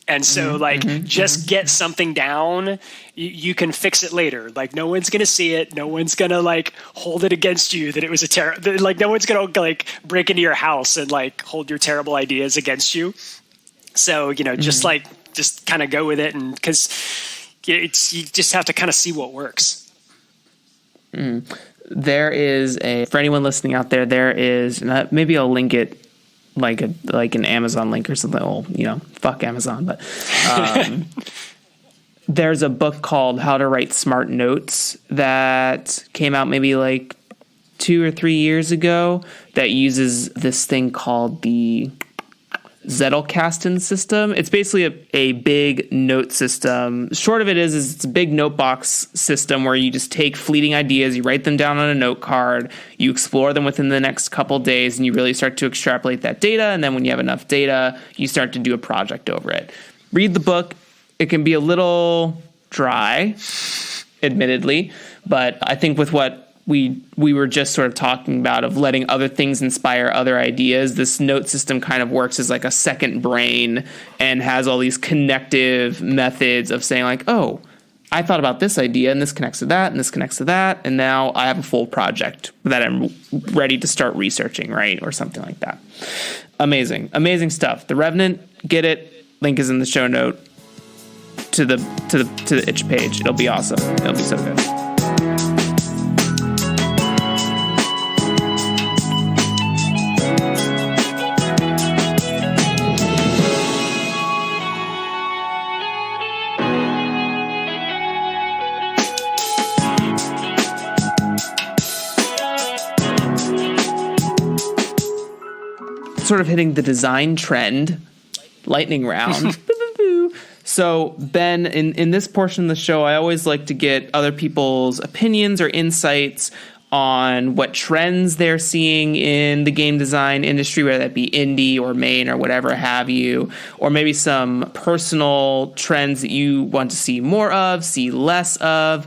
And so just get something down. You can fix it later. Like no one's going to see it. No one's going to like hold it against you that it was like no one's going to like break into your house and like hold your terrible ideas against you. So, just kind of go with it. And cause you just have to kind of see what works. There is for anyone listening out there is, maybe I'll link it, like an Amazon link or something. Well, fuck Amazon, but There's a book called How to Write Smart Notes that came out maybe like 2 or 3 years ago that uses this thing called the Zettelkasten system. It's basically a big note system. Short of it is it's a big note box system where you just take fleeting ideas, you write them down on a note card, you explore them within the next couple days, and you really start to extrapolate that data. And then when you have enough data, you start to do a project over it. Read the book. It can be a little dry, admittedly, but I think with what we were just sort of talking about of letting other things inspire other ideas, this note system kind of works as like a second brain and has all these connective methods of saying like, oh, I thought about this idea and this connects to that and this connects to that, and now I have a full project that I'm ready to start researching, right? Or something like that. Amazing. Amazing stuff. The Revenant, get it. Link is in the show note to the itch page. It'll be awesome. It'll be so good. Sort of hitting the design trend, lightning round. So, Ben, in this portion of the show, I always like to get other people's opinions or insights on what trends they're seeing in the game design industry, whether that be indie or main or whatever have you, or maybe some personal trends that you want to see more of, see less of,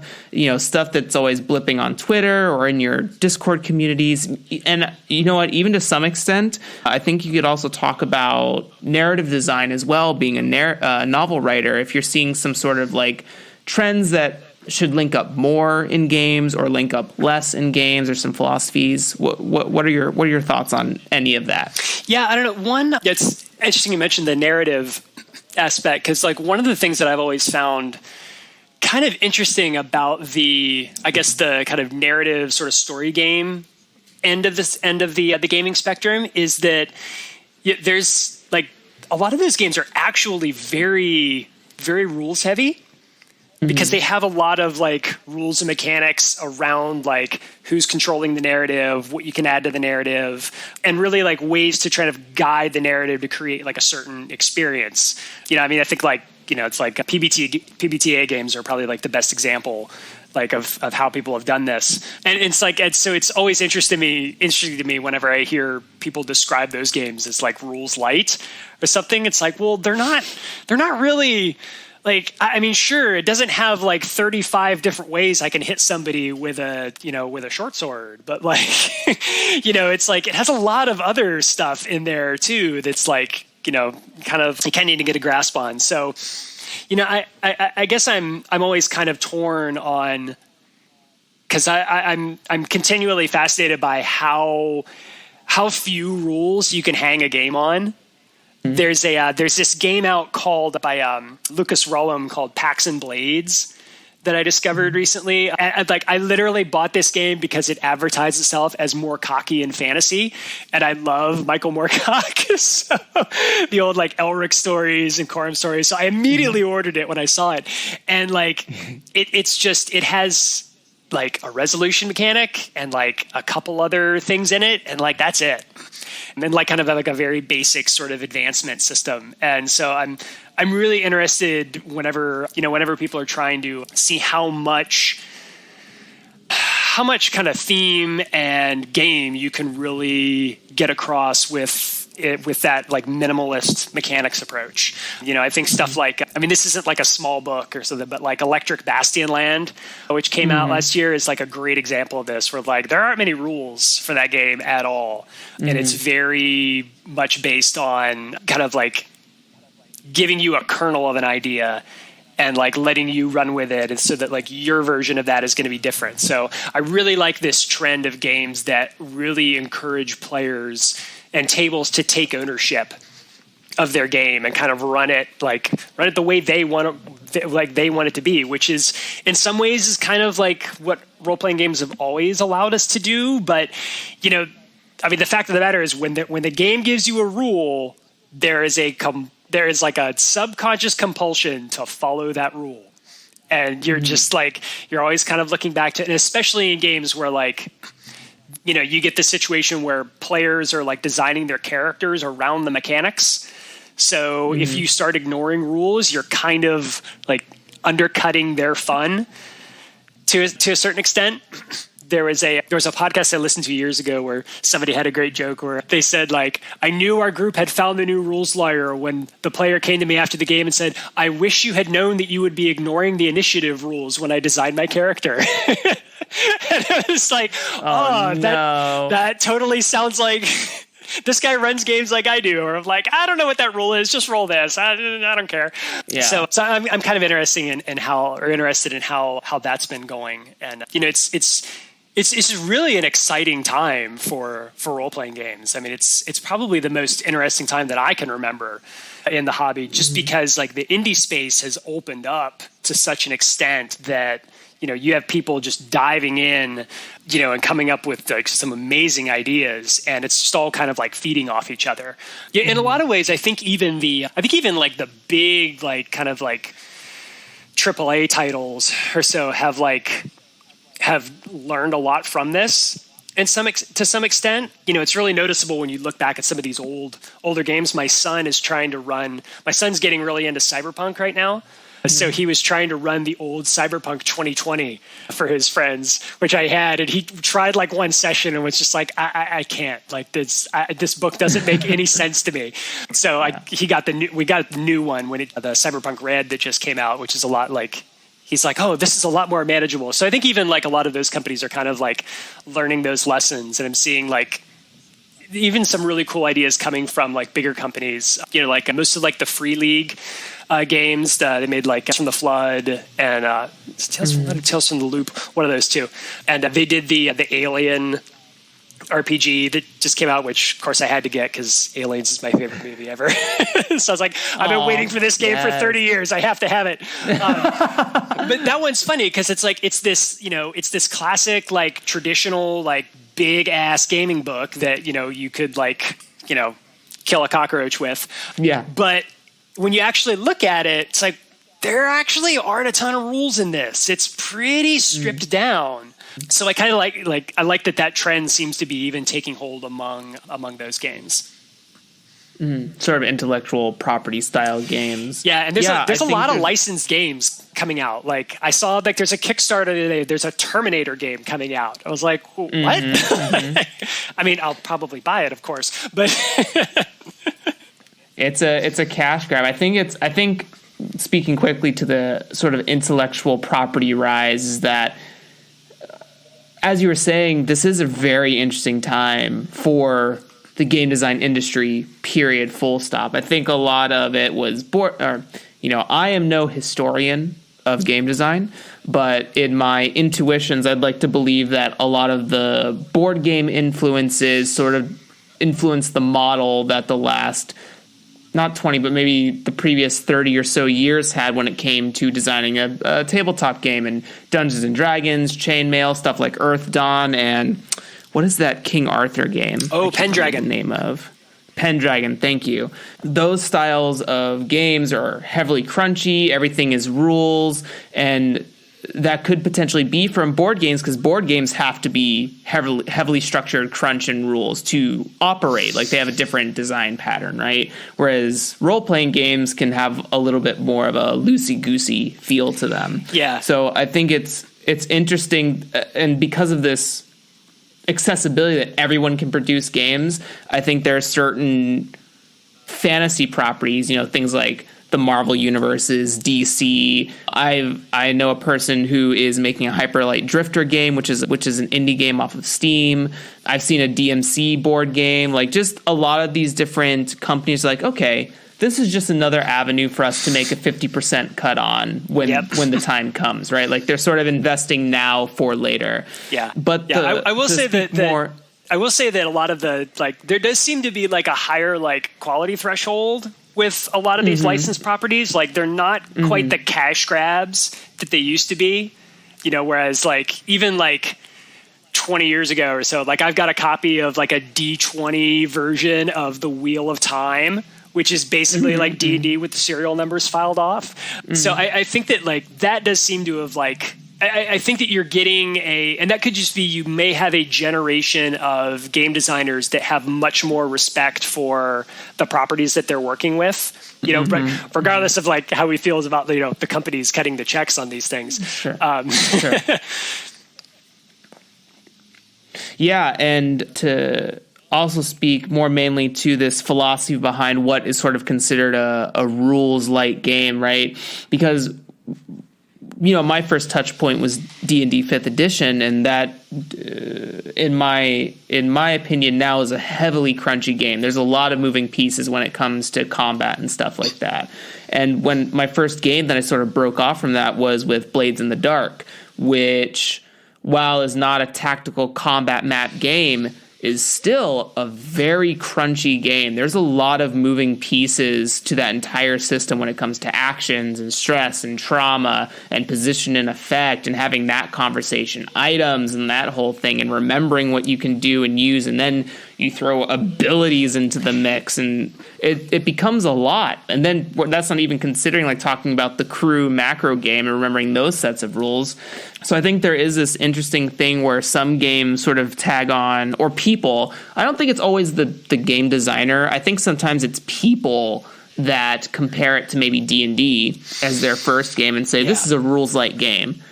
stuff that's always blipping on Twitter or in your Discord communities. And you know what, even to some extent, I think you could also talk about narrative design as well, being a novel writer. If you're seeing some sort of like trends that should link up more in games or link up less in games, or some philosophies. What are your thoughts on any of that? Yeah, I don't know. One, it's interesting you mentioned the narrative aspect, because like one of the things that I've always found kind of interesting about the kind of narrative sort of story game end of the gaming spectrum is that there's like a lot of those games are actually very, very rules heavy. Because they have a lot of like rules and mechanics around like who's controlling the narrative, what you can add to the narrative, and really like ways to try to guide the narrative to create like a certain experience. I think like, it's like PBTA games are probably like the best example like of how people have done this. And so it's always interesting to me whenever I hear people describe those games as like rules light or something. It's like, well, they're not really. Like, I mean, sure, it doesn't have like 35 different ways I can hit somebody with a short sword, but like, it's like it has a lot of other stuff in there too that's like, kind of you kind of need to get a grasp on. So, I guess I'm always kind of torn on, because I'm continually fascinated by how few rules you can hang a game on. Mm-hmm. There's this game out by Lucas Rollum called Pax and Blades that I discovered recently. I literally bought this game because it advertised itself as more cocky and fantasy, and I love Michael Moorcock, so the old like Elric stories and Corum stories. So I immediately ordered it when I saw it, and like it has like a resolution mechanic and like a couple other things in it, and like that's it. And then like kind of like a very basic sort of advancement system. And so I'm really interested whenever people are trying to see how much kind of theme and game you can really get across with that like minimalist mechanics approach. I think stuff like, this isn't like a small book or something, but like Electric Bastion Land, which came out last year, is like a great example of this, where like there aren't many rules for that game at all. Mm-hmm. And it's very much based on kind of like giving you a kernel of an idea and like letting you run with it, and so that like your version of that is going to be different. So I really like this trend of games that really encourage players and tables to take ownership of their game and kind of run it the way they want it to be, which is in some ways is kind of like what role-playing games have always allowed us to do. But, the fact of the matter is when the game gives you a rule, there is like a subconscious compulsion to follow that rule. And you're just like, you're always kind of looking back to it. And especially in games where like, you know, you get the situation where players are like designing their characters around the mechanics. So if you start ignoring rules, you're kind of like undercutting their fun to a certain extent. There was a podcast I listened to years ago where somebody had a great joke where they said, like, I knew our group had found the new rules lawyer when the player came to me after the game and said, I wish you had known that you would be ignoring the initiative rules when I designed my character. And it was like, no. that totally sounds like this guy runs games like I do, or I'm like, I don't know what that rule is. Just roll this. I don't care. Yeah. So I'm kind of interested in how that's been going. And, you know, it's really an exciting time for role-playing games. I mean, it's probably the most interesting time that I can remember in the hobby, just because like the indie space has opened up to such an extent that, you know, you have people just diving in, you know, and coming up with like some amazing ideas, and it's just all kind of like feeding off each other. Yeah, in a lot of ways, I think even like the big like kind of like AAA titles or so have learned a lot from this. And to some extent, you know, it's really noticeable when you look back at some of these older games. My son's getting really into Cyberpunk right now. So he was trying to run the old Cyberpunk 2020 for his friends, which I had, and he tried like one session and was just like, I can't. Like this book doesn't make any sense to me. So we got the new one when the Cyberpunk Red that just came out, which is a lot like. He's like, oh, this is a lot more manageable. So I think even like a lot of those companies are kind of like learning those lessons, and I'm seeing like even some really cool ideas coming from like bigger companies. You know, like most of like the Free League games they made, like Tales from the Flood and Tales from the Loop, one of those two. And they did the Alien RPG that just came out, which of course I had to get because Aliens is my favorite movie ever. So I was like, I've been waiting for this game for 30 years. I have to have it. But that one's funny because it's like, it's this classic, like traditional, like big ass gaming book that, you know, you could like, you know, kill a cockroach with. Yeah. But when you actually look at it, it's like, there actually aren't a ton of rules in this. It's pretty stripped down. So I kind of like that trend seems to be even taking hold among those games. Sort of intellectual property style games. Yeah, and there's a lot of licensed games coming out. Like I saw like there's a Kickstarter today. There's a Terminator game coming out. I was like, what? I mean, I'll probably buy it, of course, but it's a cash grab. I think speaking quickly to the sort of intellectual property rise is that, as you were saying, this is a very interesting time for the game design industry, period, full stop. I think a lot of it was I am no historian of game design, but in my intuitions, I'd like to believe that a lot of the board game influences sort of influenced the model that the last, not 20, but maybe the previous 30 or so years had when it came to designing a tabletop game, and Dungeons and Dragons, Chainmail, stuff like Earth Dawn, and what is that King Arthur game? Oh, Pendragon. The name of Pendragon. Thank you. Those styles of games are heavily crunchy. Everything is rules, and that could potentially be from board games, because board games have to be heavily structured crunch and rules to operate. Like they have a different design pattern, right? Whereas role-playing games can have a little bit more of a loosey-goosey feel to them. Yeah. So I think it's interesting, and because of this accessibility that everyone can produce games, I think there are certain fantasy properties, you know, things like the Marvel universes, DC. I know a person who is making a Hyperlight Drifter game, which is an indie game off of Steam. I've seen a DMC board game. Like, just a lot of these different companies, like, okay, this is just another avenue for us to make a 50% cut on when the time comes, right? Like, they're sort of investing now for later. Yeah. But I will say that a lot of the, like, there does seem to be like a higher like quality threshold with a lot of these licensed properties. Like, they're not quite the cash grabs that they used to be, you know, whereas like even like 20 years ago or so, like I've got a copy of like a D20 version of the Wheel of Time, which is basically like D&D with the serial numbers filed off. So I think that like that does seem to have like, I think that you're getting and that could just be, you may have a generation of game designers that have much more respect for the properties that they're working with, you know, regardless of like how we feel about, you know, the companies cutting the checks on these things. Sure. Sure. Yeah. And to also speak more mainly to this philosophy behind what is sort of considered a rules light game, right? Because, you know, my first touch point was D&D 5th edition, and that, in my opinion, now is a heavily crunchy game. There's a lot of moving pieces when it comes to combat and stuff like that. And when my first game that I sort of broke off from that was with Blades in the Dark, which, while is not a tactical combat map game, is still a very crunchy game. There's a lot of moving pieces to that entire system when it comes to actions and stress and trauma and position and effect and having that conversation, items and that whole thing, and remembering what you can do and use, and then you throw abilities into the mix, and it becomes a lot. And then that's not even considering like talking about the crew macro game and remembering those sets of rules. So I think there is this interesting thing where some games sort of tag on, or people, I don't think it's always the game designer. I think sometimes it's people that compare it to maybe D&D as their first game and say, this is a rules light game.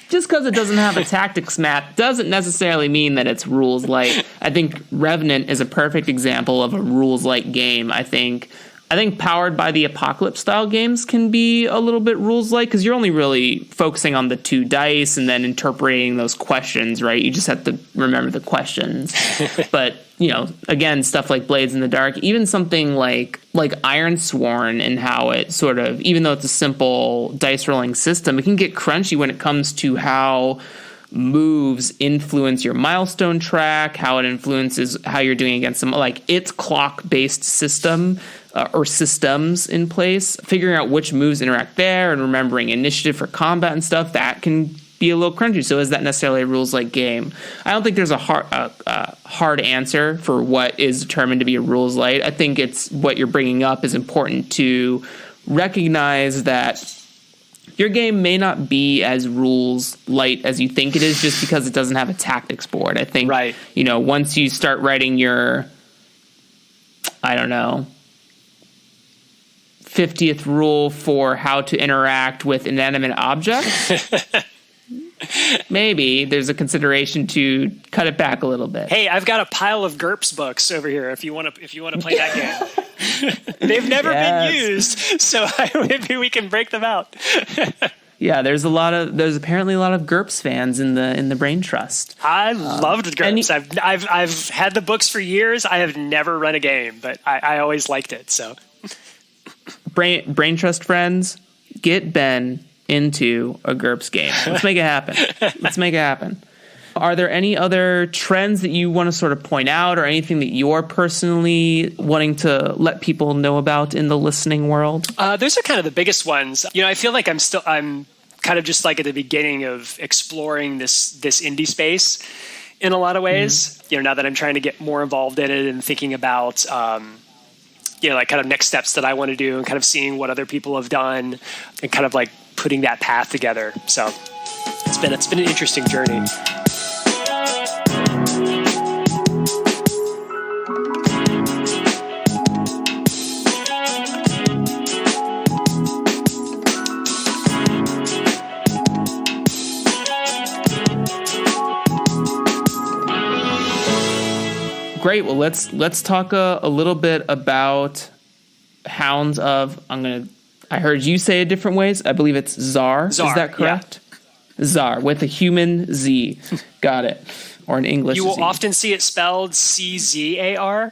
Just because it doesn't have a tactics map doesn't necessarily mean that it's rules light. I think Revenant is a perfect example of a rules light game. I think Powered by the Apocalypse style games can be a little bit rules light because you're only really focusing on the 2 dice and then interpreting those questions, right? You just have to remember the questions. But, you know, again, stuff like Blades in the Dark, even something like Ironsworn, and how it sort of, even though it's a simple dice rolling system, it can get crunchy when it comes to how moves influence your milestone track, how it influences how you're doing against them. Like, it's clock-based system or systems in place, figuring out which moves interact there and remembering initiative for combat and stuff, that can be a little crunchy. So is that necessarily a rules-like game? I don't think there's a hard answer for what is determined to be a rules-light. I think it's what you're bringing up is important to recognize that your game may not be as rules light as you think it is just because it doesn't have a tactics board. I think, you know, once you start writing your, I don't know, 50th rule for how to interact with inanimate objects, maybe there's a consideration to cut it back a little bit. Hey, I've got a pile of GURPS books over here if you want to play that game. They've never been used, so maybe we can break them out. Yeah, there's apparently a lot of GURPS fans in the Brain Trust. I loved GURPS. I've had the books for years. I have never run a game, but I always liked it. So, Brain Trust friends, get Ben into a GURPS game. Let's make it happen. Are there any other trends that you want to sort of point out, or anything that you're personally wanting to let people know about in the listening world? Those are kind of the biggest ones. You know, I feel like I'm kind of just like at the beginning of exploring this indie space in a lot of ways. You know, now that I'm trying to get more involved in it and thinking about, you know, like kind of next steps that I want to do, and kind of seeing what other people have done, and kind of like putting that path together. So it's been an interesting journey. Great. Well, let's talk a little bit about Hounds of. I heard you say it different ways. I believe it's Tsar. Is that correct? Yeah. Tsar with a human Z. Got it. Or an English Z. You will often see it spelled CZAR.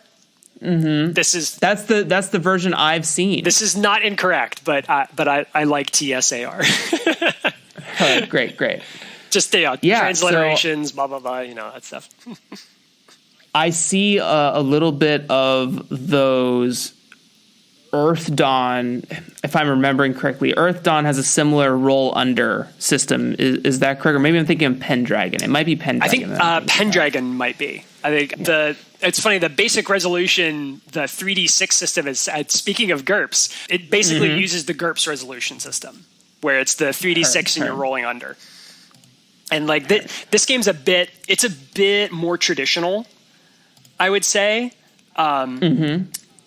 Mm-hmm. That's the version I've seen. This is not incorrect, but I like TSAR. Great. Just transliterations, blah blah blah. You know, that stuff. I see a little bit of those Earth Dawn, if I'm remembering correctly. Earth Dawn has a similar roll under system. Is that correct? Or maybe I'm thinking of Pendragon. It might be Pendragon. I think Pendragon might be. I think it's funny, the basic resolution, the 3D6 system is, speaking of GURPS, it basically uses the GURPS resolution system, where it's the 3D6 and you're rolling under. And like this game's a bit more traditional, I would say.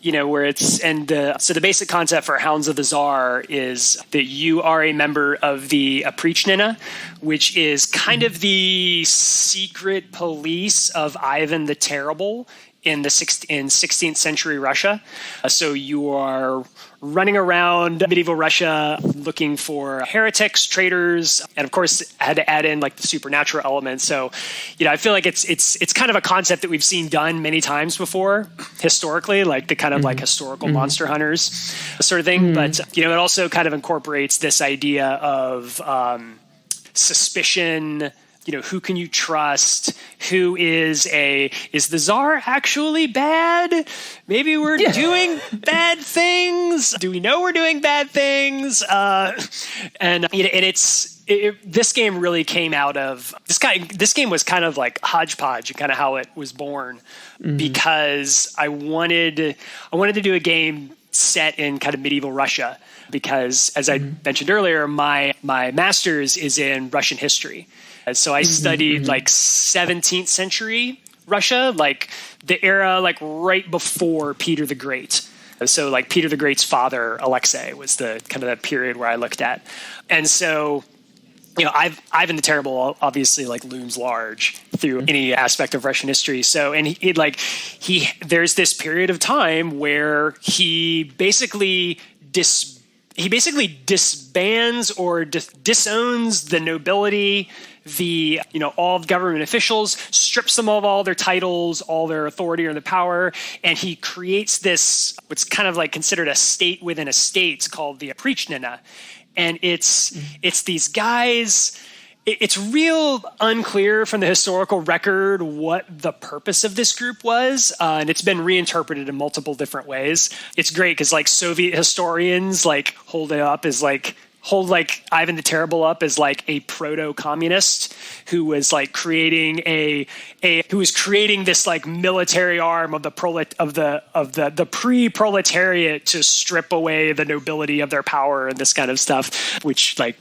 Where it's, so the basic concept for Hounds of the Tsar is that you are a member of the Oprychnina, which is kind of the secret police of Ivan the Terrible in 16th century Russia. So you are running around medieval Russia looking for heretics, traitors, and of course had to add in like the supernatural element. So, I feel like it's kind of a concept that we've seen done many times before historically, like the kind of like historical monster hunters sort of thing. But, it also kind of incorporates this idea of suspicion. Who can you trust? Is the Tsar actually bad? Maybe we're doing bad things. Do we know we're doing bad things? This game really came out of this game was kind of like hodgepodge, kind of how it was born, because I wanted to do a game set in kind of medieval Russia, because as I mentioned earlier, my master's is in Russian history. So I studied like 17th century Russia, like the era like right before Peter the Great. So like Peter the Great's father, Alexei, was the kind of the period where I looked at. And so, Ivan the Terrible obviously like looms large through any aspect of Russian history. So, and there's this period of time where he basically disbands or disowns the nobility, all of government officials, strips them of all their titles, all their authority or their power, and he creates this, what's kind of like considered a state within a state called the Oprychnina. And it's these guys. It's real unclear from the historical record what the purpose of this group was, and it's been reinterpreted in multiple different ways. It's great because like Soviet historians like hold Ivan the Terrible up as like a proto-communist who was like creating this like military arm of the pre-proletariat to strip away the nobility of their power and this kind of stuff, which like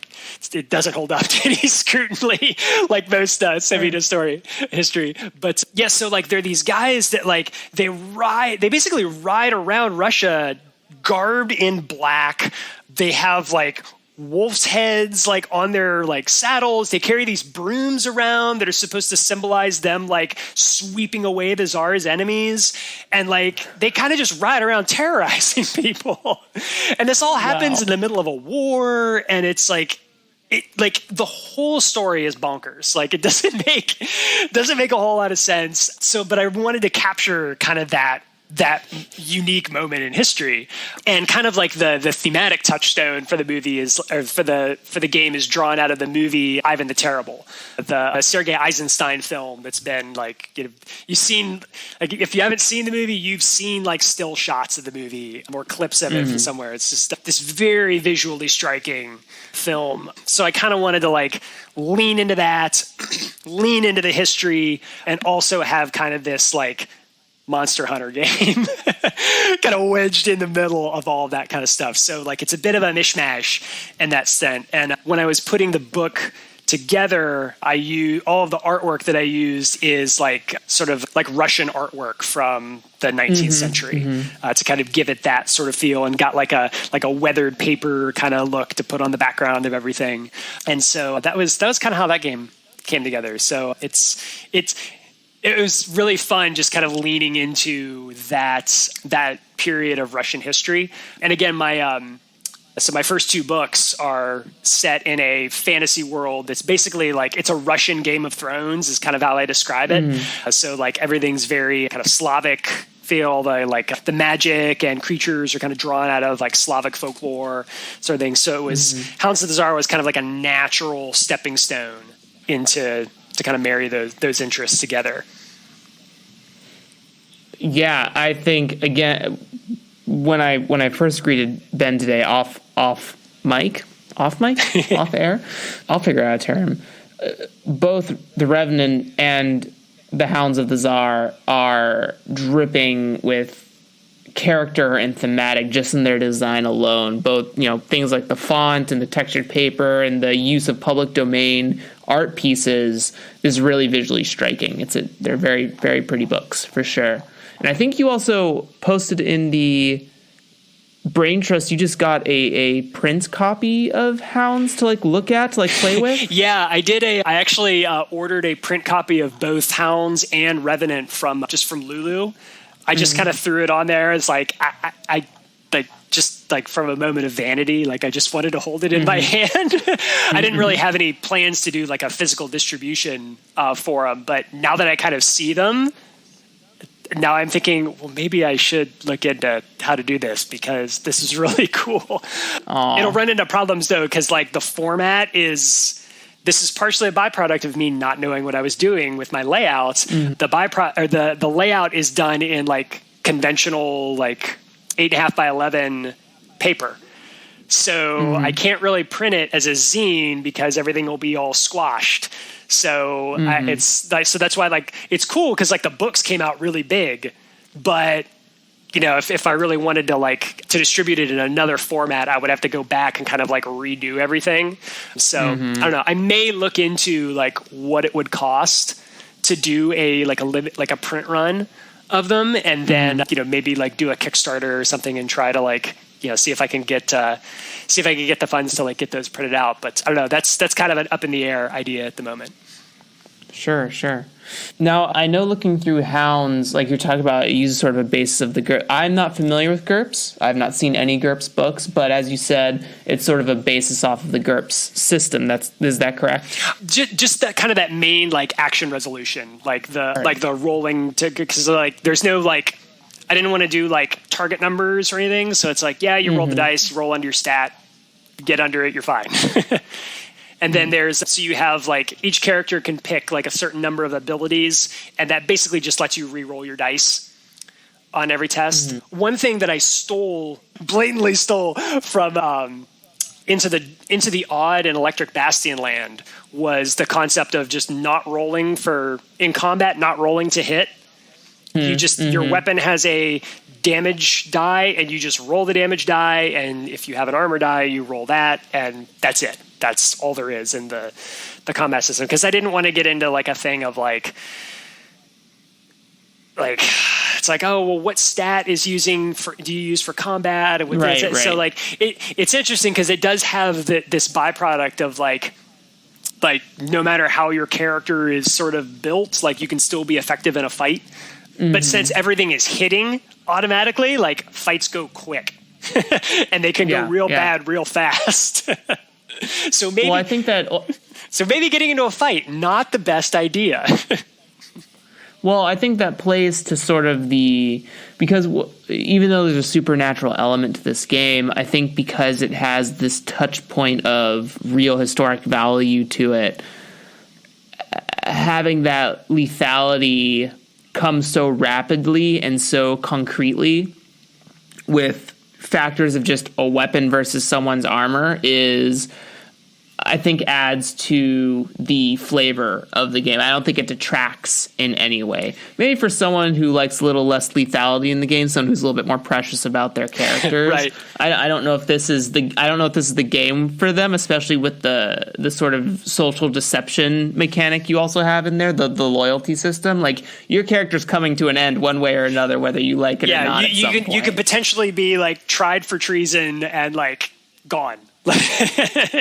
it doesn't hold up to any scrutiny like most Soviet history. But yes, so like there are these guys that like they basically ride around Russia garbed in black. They have like wolf's heads like on their like saddles. They carry these brooms around that are supposed to symbolize them like sweeping away the Tsar's enemies, and like they kind of just ride around terrorizing people. And this all happens in the middle of a war, and it's like the whole story is bonkers. Like it doesn't make a whole lot of sense. So, but I wanted to capture kind of that unique moment in history, and kind of like the thematic touchstone for the movie for the game is drawn out of the movie Ivan the Terrible, the Sergei Eisenstein film that's been like, you've seen, like if you haven't seen the movie, you've seen like still shots of the movie or clips of it from somewhere. It's just this very visually striking film. So I kind of wanted to like lean into that, lean into the history, and also have kind of this like Monster Hunter game kind of wedged in the middle of all of that kind of stuff. So like it's a bit of a mishmash in that sense. And when I was putting the book together, all of the artwork that I used is like sort of like Russian artwork from the 19th century to kind of give it that sort of feel, and got like a weathered paper kind of look to put on the background of everything. And so that was kind of how that game came together. So it was really fun just kind of leaning into that period of Russian history. And again, my first two books are set in a fantasy world that's basically like, it's a Russian Game of Thrones is kind of how I describe it. So like everything's very kind of Slavic feel, the magic and creatures are kind of drawn out of like Slavic folklore sort of thing. So it was Hounds of the Tsar was kind of like a natural stepping stone to kind of marry those interests together. Yeah, I think again when I first greeted Ben today off air, I'll figure out a term. Both the Revenant and the Hounds of the Tsar are dripping with character and thematic just in their design alone. Both, things like the font and the textured paper and the use of public domain art pieces is really visually striking. They're very, very pretty books for sure. And I think you also posted in the Brain Trust, you just got a print copy of Hounds to look at, to play with? Yeah, I did. I actually ordered a print copy of both Hounds and Revenant from Lulu. I just kind of threw it on there. It's I from a moment of vanity, I just wanted to hold it in my hand. I didn't really have any plans to do a physical distribution for them, but now that I kind of see them, now I'm thinking, well, maybe I should look into how to do this because this is really cool. Aww. It'll run into problems though, because the format this is partially a byproduct of me not knowing what I was doing with my layouts. The layout is done in conventional 8.5 by 11 paper. So I can't really print it as a zine because everything will be all squashed. So so that's why it's cool because the books came out really big, but if I really wanted to distribute it in another format, I would have to go back and kind of redo everything. So I don't know. I may look into what it would cost to do a print run of them, and then maybe do a Kickstarter or something and try to see if I can get the funds to get those printed out. But I don't know. That's kind of an up in the air idea at the moment. Sure. Now, I know looking through Hounds, you're talking about, it uses sort of a basis of the GURPS. I'm not familiar with GURPS. I've not seen any GURPS books, but as you said, it's sort of a basis off of the GURPS system. Is that correct? Just that kind of that main action resolution, the rolling to, because there's no I didn't want to do target numbers or anything. So it's you roll the dice, you roll under your stat, get under it, you're fine. And then so you have each character can pick a certain number of abilities, and that basically just lets you re-roll your dice on every test. One thing that I blatantly stole from Into the Odd and Electric Bastion land was the concept of just not rolling in combat, not rolling to hit. Your weapon has a damage die, and you just roll the damage die, and if you have an armor die, you roll that, and that's it. That's all there is in the combat system. Because I didn't want to get into a thing of it's oh, well, what stat do you use for combat? Right. So it's interesting because it does have this byproduct of no matter how your character is sort of built, you can still be effective in a fight. But since everything is hitting automatically, fights go quick and they can go real bad real fast. So maybe, I think that. So maybe getting into a fight, not the best idea. Well, I think that plays to sort of because even though there's a supernatural element to this game, I think because it has this touch point of real historic value to it, having that lethality come so rapidly and so concretely with factors of just a weapon versus someone's armor I think adds to the flavor of the game. I don't think it detracts in any way. Maybe for someone who likes a little less lethality in the game, someone who's a little bit more precious about their characters. Right. I don't know if this is the game for them, especially with the sort of social deception mechanic you also have in there, the loyalty system. Your character's coming to an end one way or another, whether you like it or not. You could potentially be tried for treason and gone.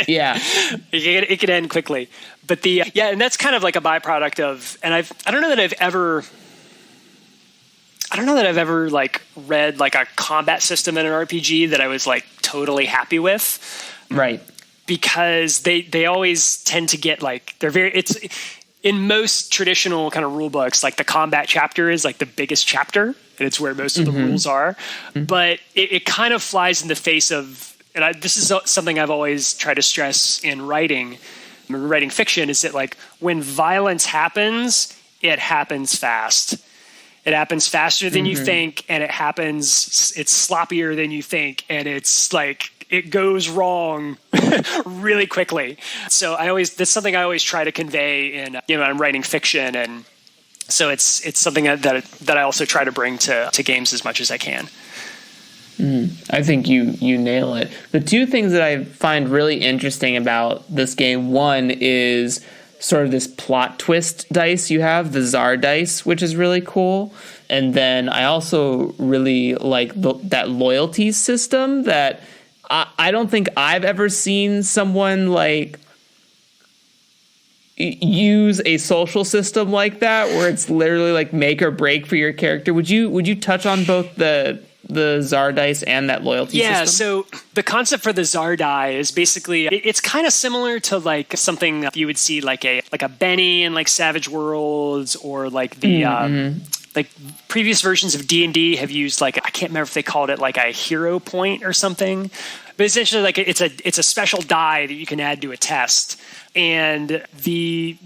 Yeah, it could end quickly, but and that's kind of a byproduct of, and I don't know that I've ever read a combat system in an RPG that I was totally happy with, right? Because they always tend to get it's in most traditional kind of rule books, the combat chapter is the biggest chapter, and it's where most of the rules are, but it kind of flies in the face of. And this is something I've always tried to stress in writing fiction, is that when violence happens, it happens fast. It happens faster than you think, and it's sloppier than you think, and it's it goes wrong really quickly. So that's something I always try to convey in I'm writing fiction, and So it's something that I also try to bring to games as much as I can. I think you nail it. The two things that I find really interesting about this game, one is sort of this plot twist dice you have, the Tsar dice, which is really cool. And then I also really like that loyalty system that I don't think I've ever seen someone like use a social system like that, where it's literally like make or break for your character. Would you touch on both the Tsar dice and that loyalty system? Yeah, so the concept for the Tsar die is basically, it's kind of similar to like something you would see like a Benny in like Savage Worlds, or like the like previous versions of D&D have used like, I can't remember if they called it like a hero point or something, but essentially like it's a special die that you can add to a test. And the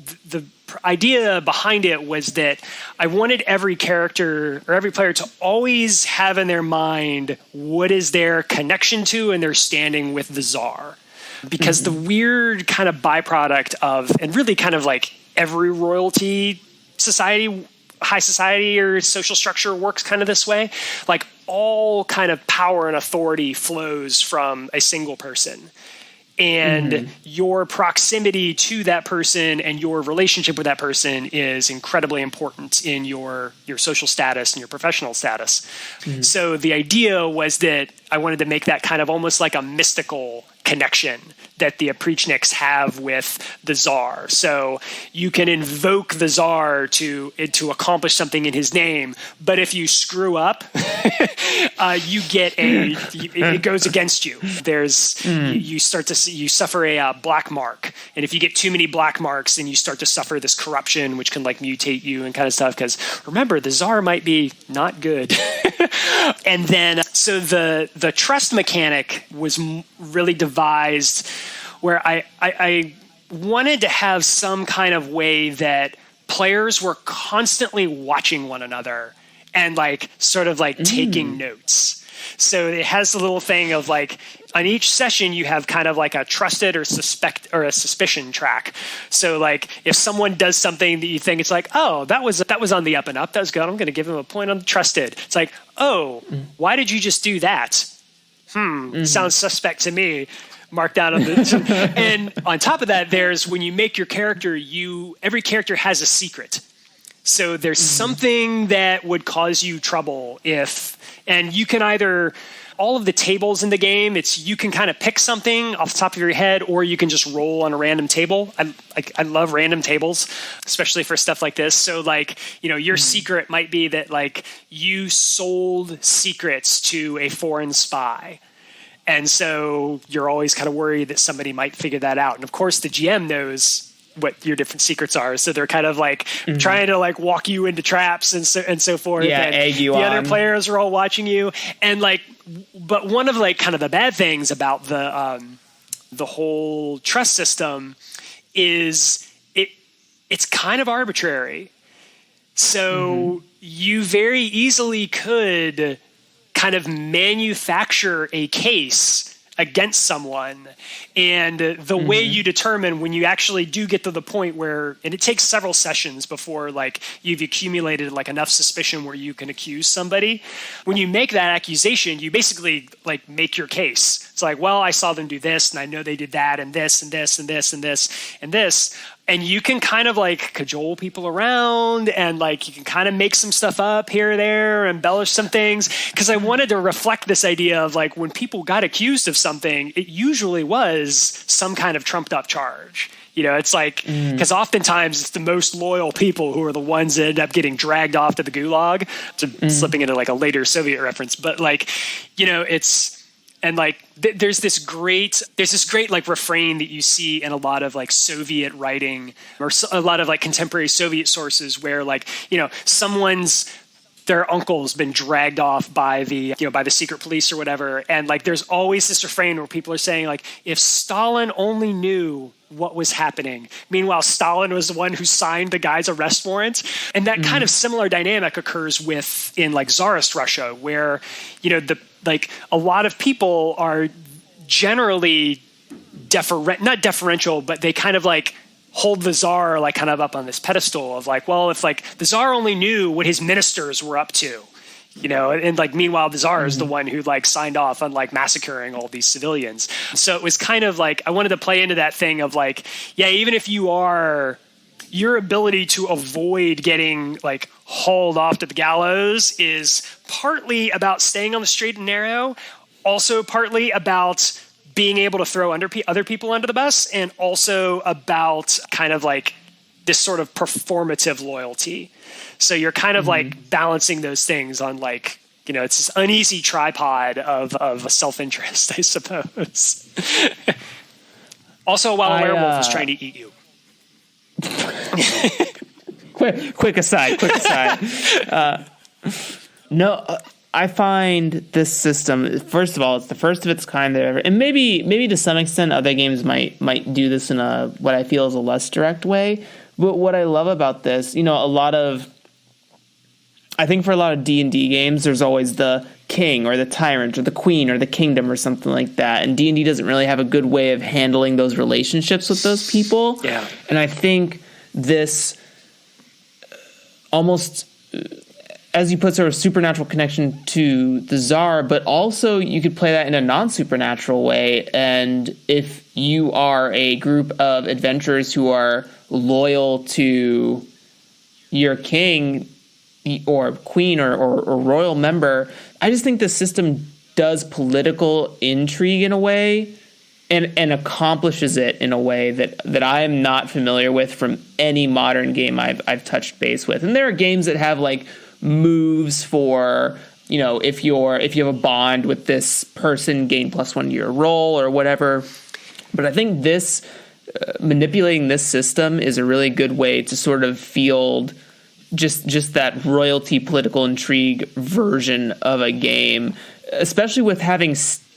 idea behind it was that I wanted every character or every player to always have in their mind what is their connection to and their standing with the Tsar. Because the weird kind of byproduct of, and really kind of like every royalty society, high society or social structure works kind of this way, like all kind of power and authority flows from a single person. And your proximity to that person and your relationship with that person is incredibly important in your social status and your professional status. So the idea was that I wanted to make that kind of almost like a mystical connection that the Oprichniks have with the Tsar. So you can invoke the Tsar to accomplish something in his name, but if you screw up, it goes against you. You start to see, you suffer a black mark, and if you get too many black marks, then you start to suffer this corruption, which can like mutate you and kind of stuff. Because remember, the Tsar might be not good. And then, so the trust mechanic was really devised where I wanted to have some kind of way that players were constantly watching one another and like sort of like taking notes. So it has the little thing of like on each session you have kind of like a trusted or suspect or a suspicion track. So like if someone does something that you think it's like, oh, that was on the up and up, that was good, I'm going to give them a point on the trusted. It's like, oh, why did you just do that? Sounds suspect to me. Mark down on the and on top of that, there's when you make your character, every character has a secret. So there's something that would cause you trouble and you can either, all of the tables in the game, you can kind of pick something off the top of your head, or you can just roll on a random table. I love random tables, especially for stuff like this. So like, your secret might be that like you sold secrets to a foreign spy. And so you're always kind of worried that somebody might figure that out. And of course the GM knows what your different secrets are. So they're kind of like trying to like walk you into traps and so forth. Yeah, and egg you on. The other players are all watching you. And like, but one of like kind of the bad things about the whole trust system is it's kind of arbitrary. So you very easily could kind of manufacture a case against someone, and the way you determine when you actually do get to the point where, and it takes several sessions before like you've accumulated like enough suspicion where you can accuse somebody. When you make that accusation, you basically like make your case. It's like, well, I saw them do this, and I know they did that, and this, and this, and this, and this, and this. And you can kind of like cajole people around, and like you can kind of make some stuff up here or there, embellish some things. Because I wanted to reflect this idea of like when people got accused of something, it usually was some kind of trumped up charge. It's like, because oftentimes it's the most loyal people who are the ones that end up getting dragged off to the gulag. Slipping into like a later Soviet reference, but like, and like there's this great like refrain that you see in a lot of like Soviet writing or a lot of like contemporary Soviet sources where like, their uncle's been dragged off by the secret police or whatever. And like, there's always this refrain where people are saying like, if Stalin only knew what was happening. Meanwhile, Stalin was the one who signed the guy's arrest warrant. And that kind of similar dynamic occurs in like Tsarist Russia, where, a lot of people are generally not deferential, but they kind of like hold the Tsar like kind of up on this pedestal of like, well, if like the Tsar only knew what his ministers were up to, and like meanwhile the Tsar is the one who like signed off on like massacring all these civilians. So it was kind of like I wanted to play into that thing of like, yeah, even if your ability to avoid getting like hauled off to the gallows is partly about staying on the straight and narrow, also partly about being able to throw other people under the bus, and also about kind of like this sort of performative loyalty. So you're kind of like balancing those things on like, it's this uneasy tripod of self-interest, I suppose. Also, while a werewolf is trying to eat you. quick aside. I find this system, first of all, it's the first of its kind there, and maybe to some extent other games might do this in a what I feel is a less direct way. But what I love about this, I think for a lot of D&D games, there's always the king or the tyrant or the queen or the kingdom or something like that, and D&D doesn't really have a good way of handling those relationships with those people. Yeah, and I think this almost, as you put, sort of supernatural connection to the Tsar, but also you could play that in a non-supernatural way. And if you are a group of adventurers who are loyal to your king or queen or royal member, I just think the system does political intrigue in a way and accomplishes it in a way that I am not familiar with from any modern game I've touched base with. And there are games that have like moves for, if you have a bond with this person, gain +1 to your roll or whatever. But I think this manipulating this system is a really good way to sort of field just that royalty political intrigue version of a game, especially with having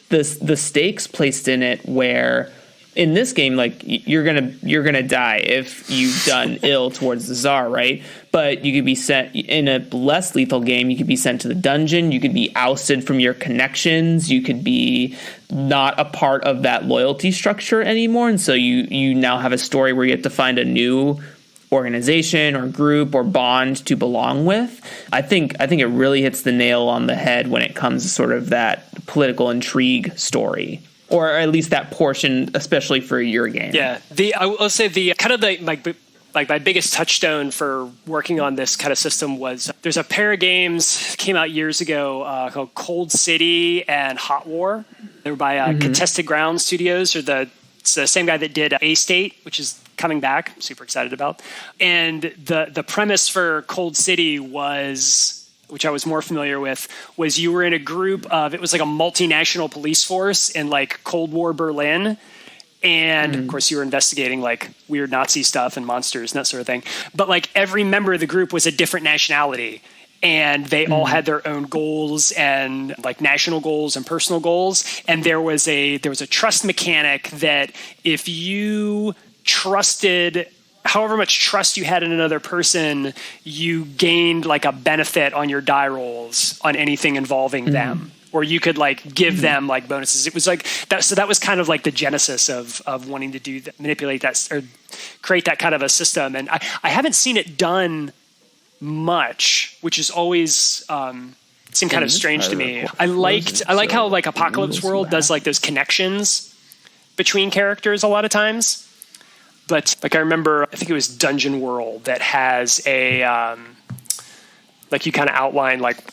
the stakes placed in it, where in this game, like, you're gonna die if you've done ill towards the Tsar, right? But you could be sent in a less lethal game. You could be sent to the dungeon. You could be ousted from your connections. You could be not a part of that loyalty structure anymore, and so you now have a story where you have to find a new organization or group or bond to belong with. I think it really hits the nail on the head when it comes to sort of that political intrigue story, or at least that portion, especially for your game. Yeah, I will say my biggest touchstone for working on this kind of system was there's a pair of games that came out years ago called Cold City and Hot War. They were by Contested Ground Studios, it's the same guy that did A-State, which is coming back. I'm super excited about. And the premise for Cold City was, which I was more familiar with, was you were in a group of, it was like a multinational police force in like Cold War Berlin. And of course you were investigating like weird Nazi stuff and monsters and that sort of thing. But like every member of the group was a different nationality. And they all had their own goals and like national goals and personal goals. And there was a trust mechanic that if you trusted, however much trust you had in another person, you gained like a benefit on your die rolls on anything involving them. Or you could like give them like bonuses. It was like that. So that was kind of like the genesis of wanting to do that, manipulate that or create that kind of a system. And I haven't seen it done much, which is always seemed kind of strange to me. I like how like Apocalypse World does like those connections between characters a lot of times. But like I remember, I think it was Dungeon World that has a like you kind of outline like,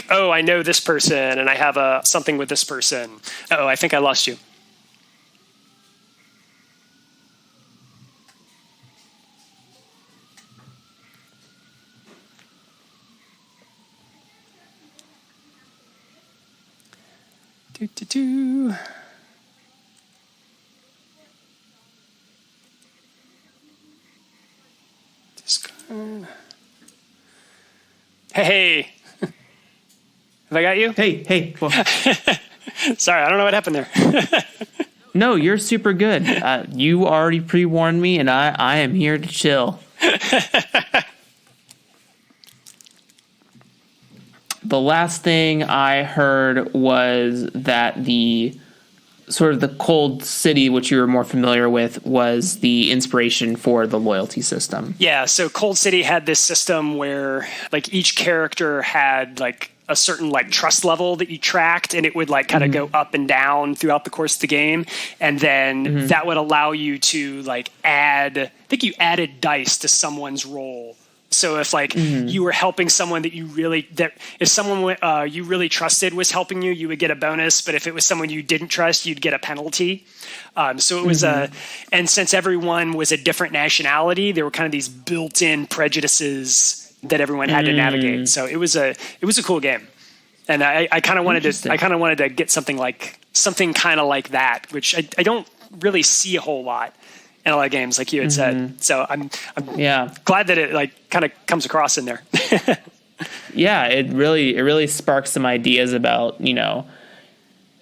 oh, I know this person and I have something with this person. Oh, I think I lost you. Do. Hey. Have I got you? Hey. Well, sorry, I don't know what happened there. No, you're super good. You already pre-warned me, and I am here to chill. The last thing I heard was that the sort of the Cold City, which you were more familiar with, was the inspiration for the loyalty system. Yeah, so Cold City had this system where like each character had like a certain like trust level that you tracked, and it would like kind of go up and down throughout the course of the game. And then that would allow you to like I think you added dice to someone's roll. So if like you were helping someone if someone you really trusted was helping you, you would get a bonus. But if it was someone you didn't trust, you'd get a penalty. So it was and since everyone was a different nationality, there were kind of these built-in prejudices that everyone had to navigate. So it was a cool game. And I kind of wanted to get something kind of like that, which I don't really see a whole lot in a lot of games, like you had said. So I'm glad that it like kind of comes across in there. Yeah, it really sparks some ideas about,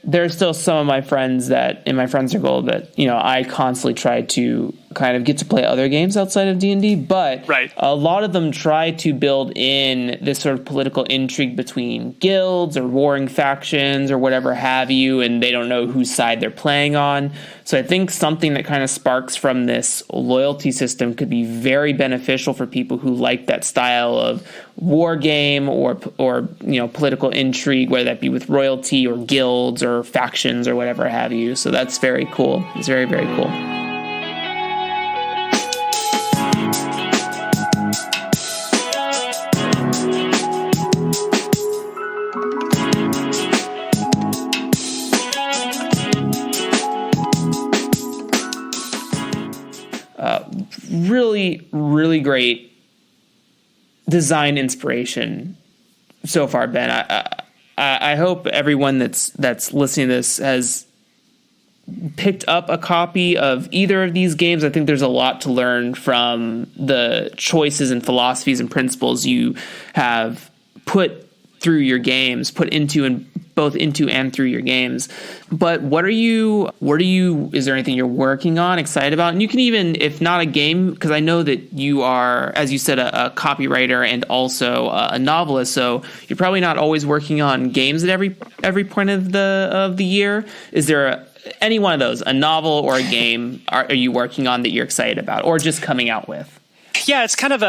there's still some of my friends that in my friend circle that, I constantly try to kind of get to play other games outside of D&D, but a lot of them try to build in this sort of political intrigue between guilds or warring factions or whatever have you, and they don't know whose side they're playing on. So I think something that kind of sparks from this loyalty system could be very beneficial for people who like that style of war game or political intrigue, whether that be with royalty or guilds or factions or whatever have you. So that's very cool. It's very, very cool. Really, really great design inspiration so far, Ben. I hope everyone that's listening to this has picked up a copy of either of these games. I think there's a lot to learn from the choices and philosophies and principles you have put through your games, both into and through your games. But is there anything you're working on, excited about? And you can even, if not a game, because I know that you are, as you said, a copywriter and also a novelist, so you're probably not always working on games at every point of the year. Is there any one of those, a novel or a game, are you working on that you're excited about or just coming out with? Yeah, it's kind of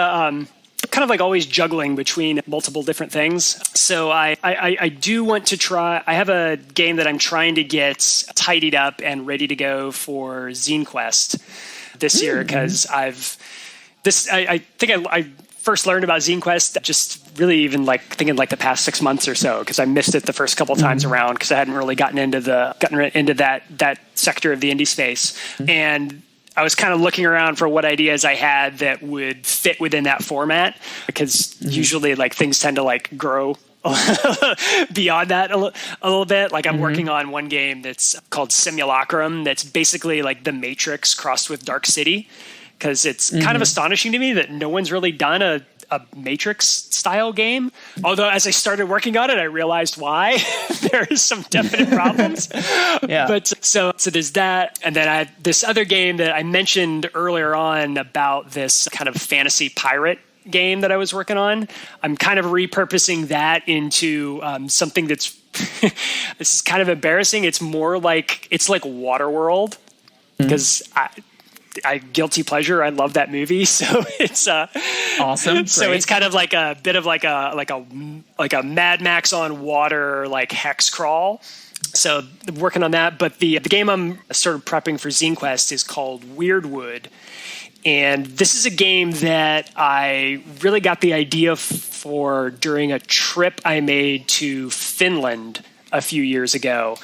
like always juggling between multiple different things. So I do want to try. I have a game that I'm trying to get tidied up and ready to go for Zine Quest this year, because I think I first learned about Zine Quest just really even the past 6 months or so, because I missed it the first couple times around because I hadn't really gotten into that sector of the indie space. And I was kind of looking around for what ideas I had that would fit within that format, because usually like things tend to like grow beyond that a little bit. Like I'm working on one game that's called Simulacrum, that's basically like The Matrix crossed with Dark City, because it's kind of astonishing to me that no one's really done a Matrix style game. Although as I started working on it, I realized why. There is some definite problems. But so there's that. And then I had this other game that I mentioned earlier on about this kind of fantasy pirate game that I was working on. I'm kind of repurposing that into something that's this is kind of embarrassing. It's more like Waterworld, because I guilty pleasure. I love that movie, so it's awesome. So it's kind of like a bit of like a Mad Max on water, like hex crawl. So working on that. But the game I'm sort of prepping for Zine Quest is called Weirdwood, and this is a game that I really got the idea for during a trip I made to Finland a few years ago,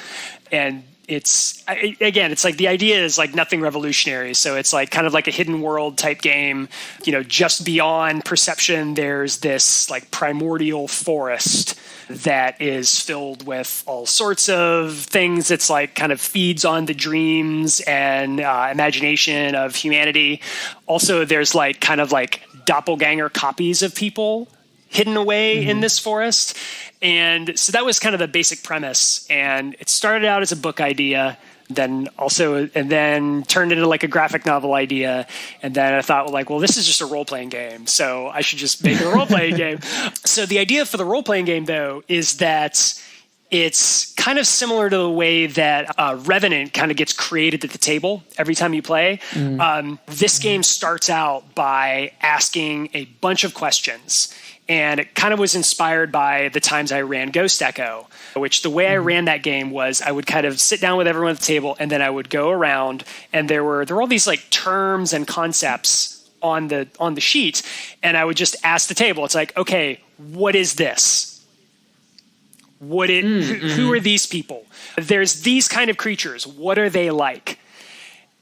and it's like the idea is like nothing revolutionary. So it's like kind of like a hidden world type game. Just beyond perception, there's this like primordial forest that is filled with all sorts of things. It's like kind of feeds on the dreams and imagination of humanity. Also, there's like kind of like doppelganger copies of people hidden away in this forest. And so that was kind of the basic premise. And it started out as a book idea, then turned into like a graphic novel idea. And then I thought, well, this is just a role-playing game, so I should just make a role-playing game. So the idea for the role-playing game, though, is that It's kind of similar to the way that Revenant kind of gets created at the table every time you play. This game starts out by asking a bunch of questions. And it kind of was inspired by the times I ran Ghost Echo, which the way I ran that game was I would kind of sit down with everyone at the table, and then I would go around, and there were all these like terms and concepts on the sheet, and I would just ask the table. It's like, okay, what is this? Who are these people? There's these kind of creatures. What are they like?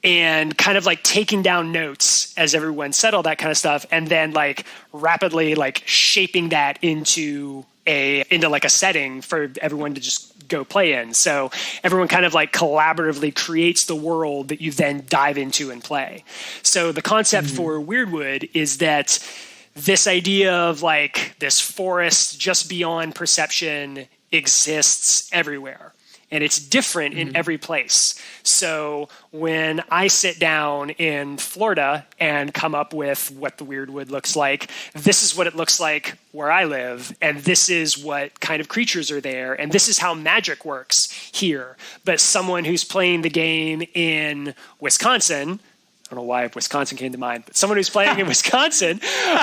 And kind of like taking down notes as everyone said all that kind of stuff, and then like rapidly like shaping that into like a setting for everyone to just go play in. So everyone kind of like collaboratively creates the world that you then dive into and play. So the concept for Weirdwood is that this idea of like this forest just beyond perception exists everywhere. And it's different in every place. So when I sit down in Florida and come up with what the Weirdwood looks like, this is what it looks like where I live. And this is what kind of creatures are there. And this is how magic works here. But someone who's playing the game in Wisconsin, I don't know why Wisconsin came to mind, but someone who's playing in Wisconsin.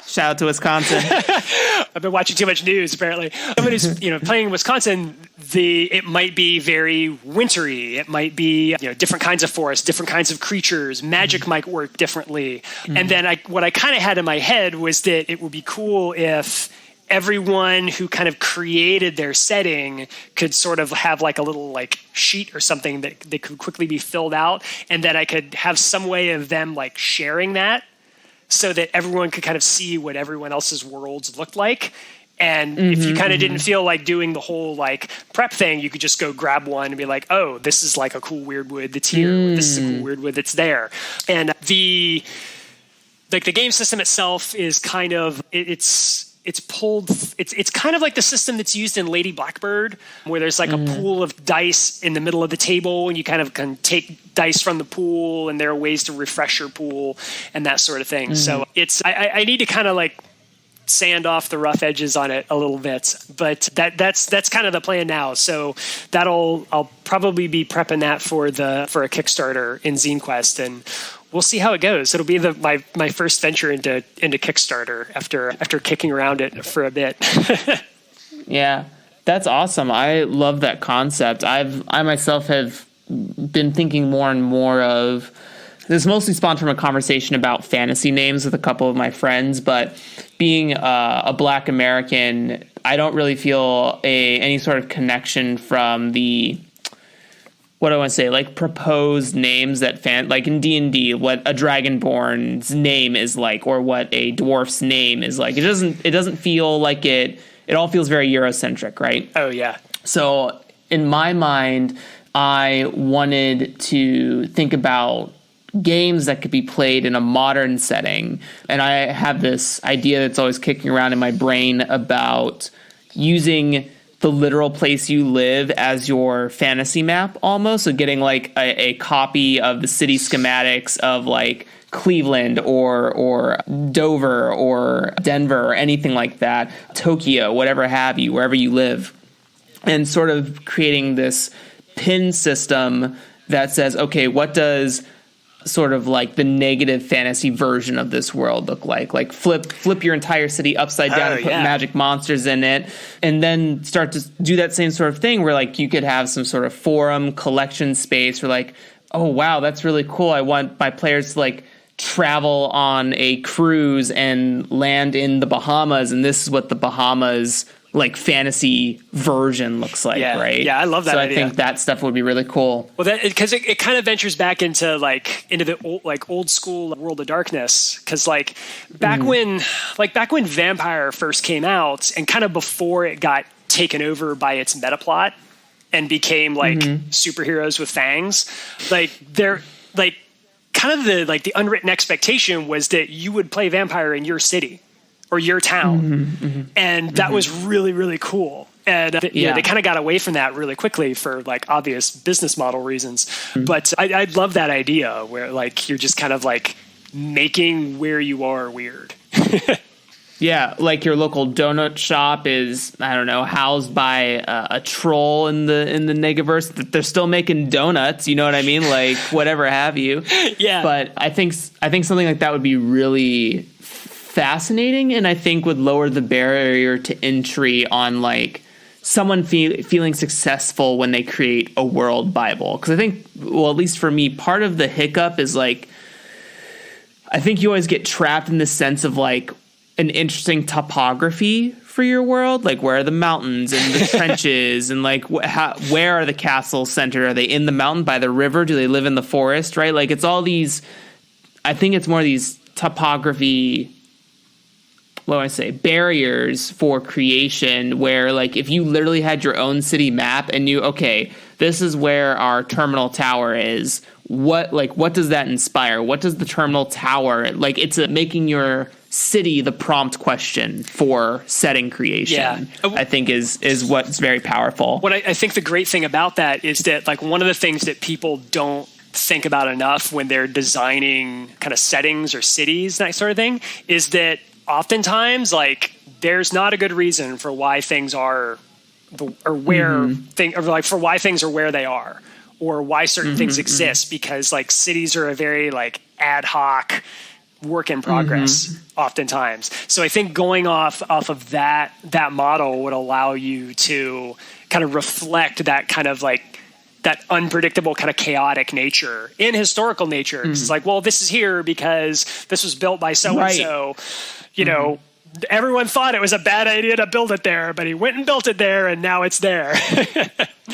Shout out to Wisconsin. I've been watching too much news, apparently. Someone who's playing in Wisconsin, it might be very wintry. It might be different kinds of forests, different kinds of creatures. Magic might work differently. And then what I kind of had in my head was that it would be cool if everyone who kind of created their setting could sort of have like a little like sheet or something that could quickly be filled out, and that I could have some way of them like sharing that so that everyone could kind of see what everyone else's worlds looked like. And if you kind of didn't feel like doing the whole like prep thing, you could just go grab one and be like, oh, this is like a cool Weirdwood that's here. This is a cool Weirdwood that's there. And the game system itself is kind of, it's kind of like the system that's used in Lady Blackbird, where there's like a pool of dice in the middle of the table, and you kind of can take dice from the pool, and there are ways to refresh your pool and that sort of thing. So I need to kind of like sand off the rough edges on it a little bit, but that's kind of the plan now. So I'll probably be prepping that for a Kickstarter in Zine Quest, and we'll see how it goes. It'll be my first venture into Kickstarter after kicking around it for a bit. Yeah, that's awesome. I love that concept. I myself have been thinking more and more of this. Mostly spawned from a conversation about fantasy names with a couple of my friends, but being a Black American, I don't really feel any sort of connection from the, what do I want to say, like proposed names that like in D&D, what a Dragonborn's name is like, or what a dwarf's name is like. It doesn't feel like it all feels very Eurocentric, right? Oh yeah. So in my mind, I wanted to think about games that could be played in a modern setting. And I have this idea that's always kicking around in my brain about using the literal place you live as your fantasy map almost. So getting like a copy of the city schematics of like Cleveland or Dover or Denver or anything like that, Tokyo, whatever have you, wherever you live, and sort of creating this pin system that says, okay, what does sort of like the negative fantasy version of this world look like flip your entire city upside down and put magic monsters in it, and then start to do that same sort of thing where like you could have some sort of forum collection space where like, oh wow, that's really cool. I want my players to like travel on a cruise and land in the Bahamas, and this is what the Bahamas like fantasy version looks like, right? Yeah, I love that idea. I think that stuff would be really cool. Well, because it kind of ventures back into the old school World of Darkness. Because back when Vampire first came out, and kind of before it got taken over by its meta plot and became superheroes with fangs, kind of the unwritten expectation was that you would play Vampire in your city or your town. And that was really, really cool. And they kind of got away from that really quickly for like obvious business model reasons. But I love that idea where like you're just kind of like making where you are weird. Yeah, like your local donut shop is, I don't know, housed by a troll in the Negaverse. They're still making donuts, you know what I mean? Like whatever have you. Yeah. But I think something like that would be really fascinating, and I think would lower the barrier to entry on like someone feeling successful when they create a world Bible. Because I think, well, at least for me, part of the hiccup is like, I think you always get trapped in the sense of like an interesting topography for your world, like where are the mountains and the trenches, and like where are the castles centered? Are they in the mountain by the river? Do they live in the forest? Right? Like it's all these. I think it's more these topography. What do I say? Barriers for creation, where like if you literally had your own city map and knew, okay, this is where our terminal tower is. What does that inspire? What does the terminal tower like? It's making your city the prompt question for setting creation. Yeah. I think is what's very powerful. What I think the great thing about that is that like one of the things that people don't think about enough when they're designing kind of settings or cities, that sort of thing, is that oftentimes like there's not a good reason for why things are or where or like for why things are where they are, or why certain things exist, because like cities are a very like ad hoc work in progress oftentimes. So I think going off of that model would allow you to kind of reflect that kind of like that unpredictable kind of chaotic nature in historical nature. It's like, well, this is here because this was built by so-and-so, you know, everyone thought it was a bad idea to build it there, but he went and built it there and now it's there.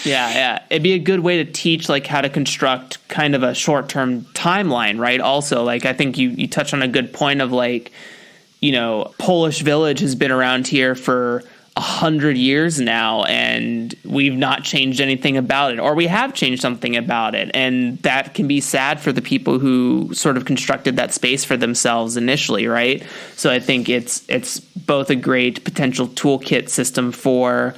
Yeah. It'd be a good way to teach like how to construct kind of a short-term timeline, right? Also, like I think you touch on a good point of like, you know, Polish Village has been around here for 100 years now and we've not changed anything about it, or we have changed something about it, and that can be sad for the people who sort of constructed that space for themselves initially, right? So I think it's both a great potential toolkit system for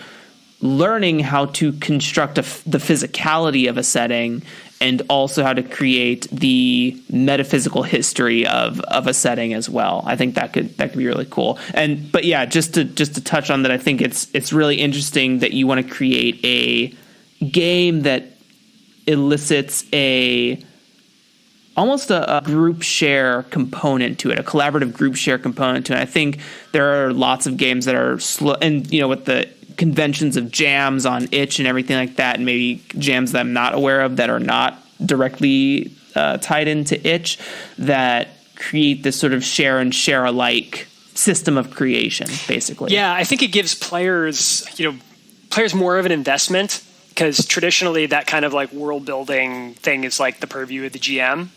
learning how to construct the physicality of a setting, and also how to create the metaphysical history of a setting as well. I think that could be really cool. But yeah, just to touch on that, I think it's really interesting that you want to create a game that elicits almost a group share component to it, a collaborative group share component to it. I think there are lots of games that are slow, and you know, with the conventions of jams on itch and everything like that, and maybe jams that I'm not aware of that are not directly tied into itch, that create this sort of share and share alike system of creation, basically. Yeah, I think it gives players more of an investment, because traditionally that kind of like world building thing is like the purview of the GM,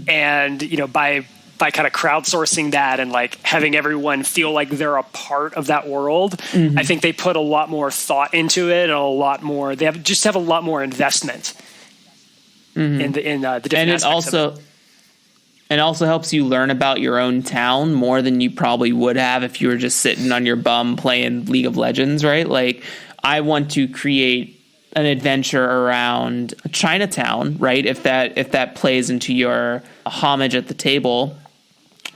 and you know, by kind of crowdsourcing that and like having everyone feel like they're a part of that world, I think they put a lot more thought into it, and they have a lot more investment in the different aspects of it. And also helps you learn about your own town more than you probably would have if you were just sitting on your bum playing League of Legends, right? Like, I want to create an adventure around Chinatown, right? If that plays into your homage at the table,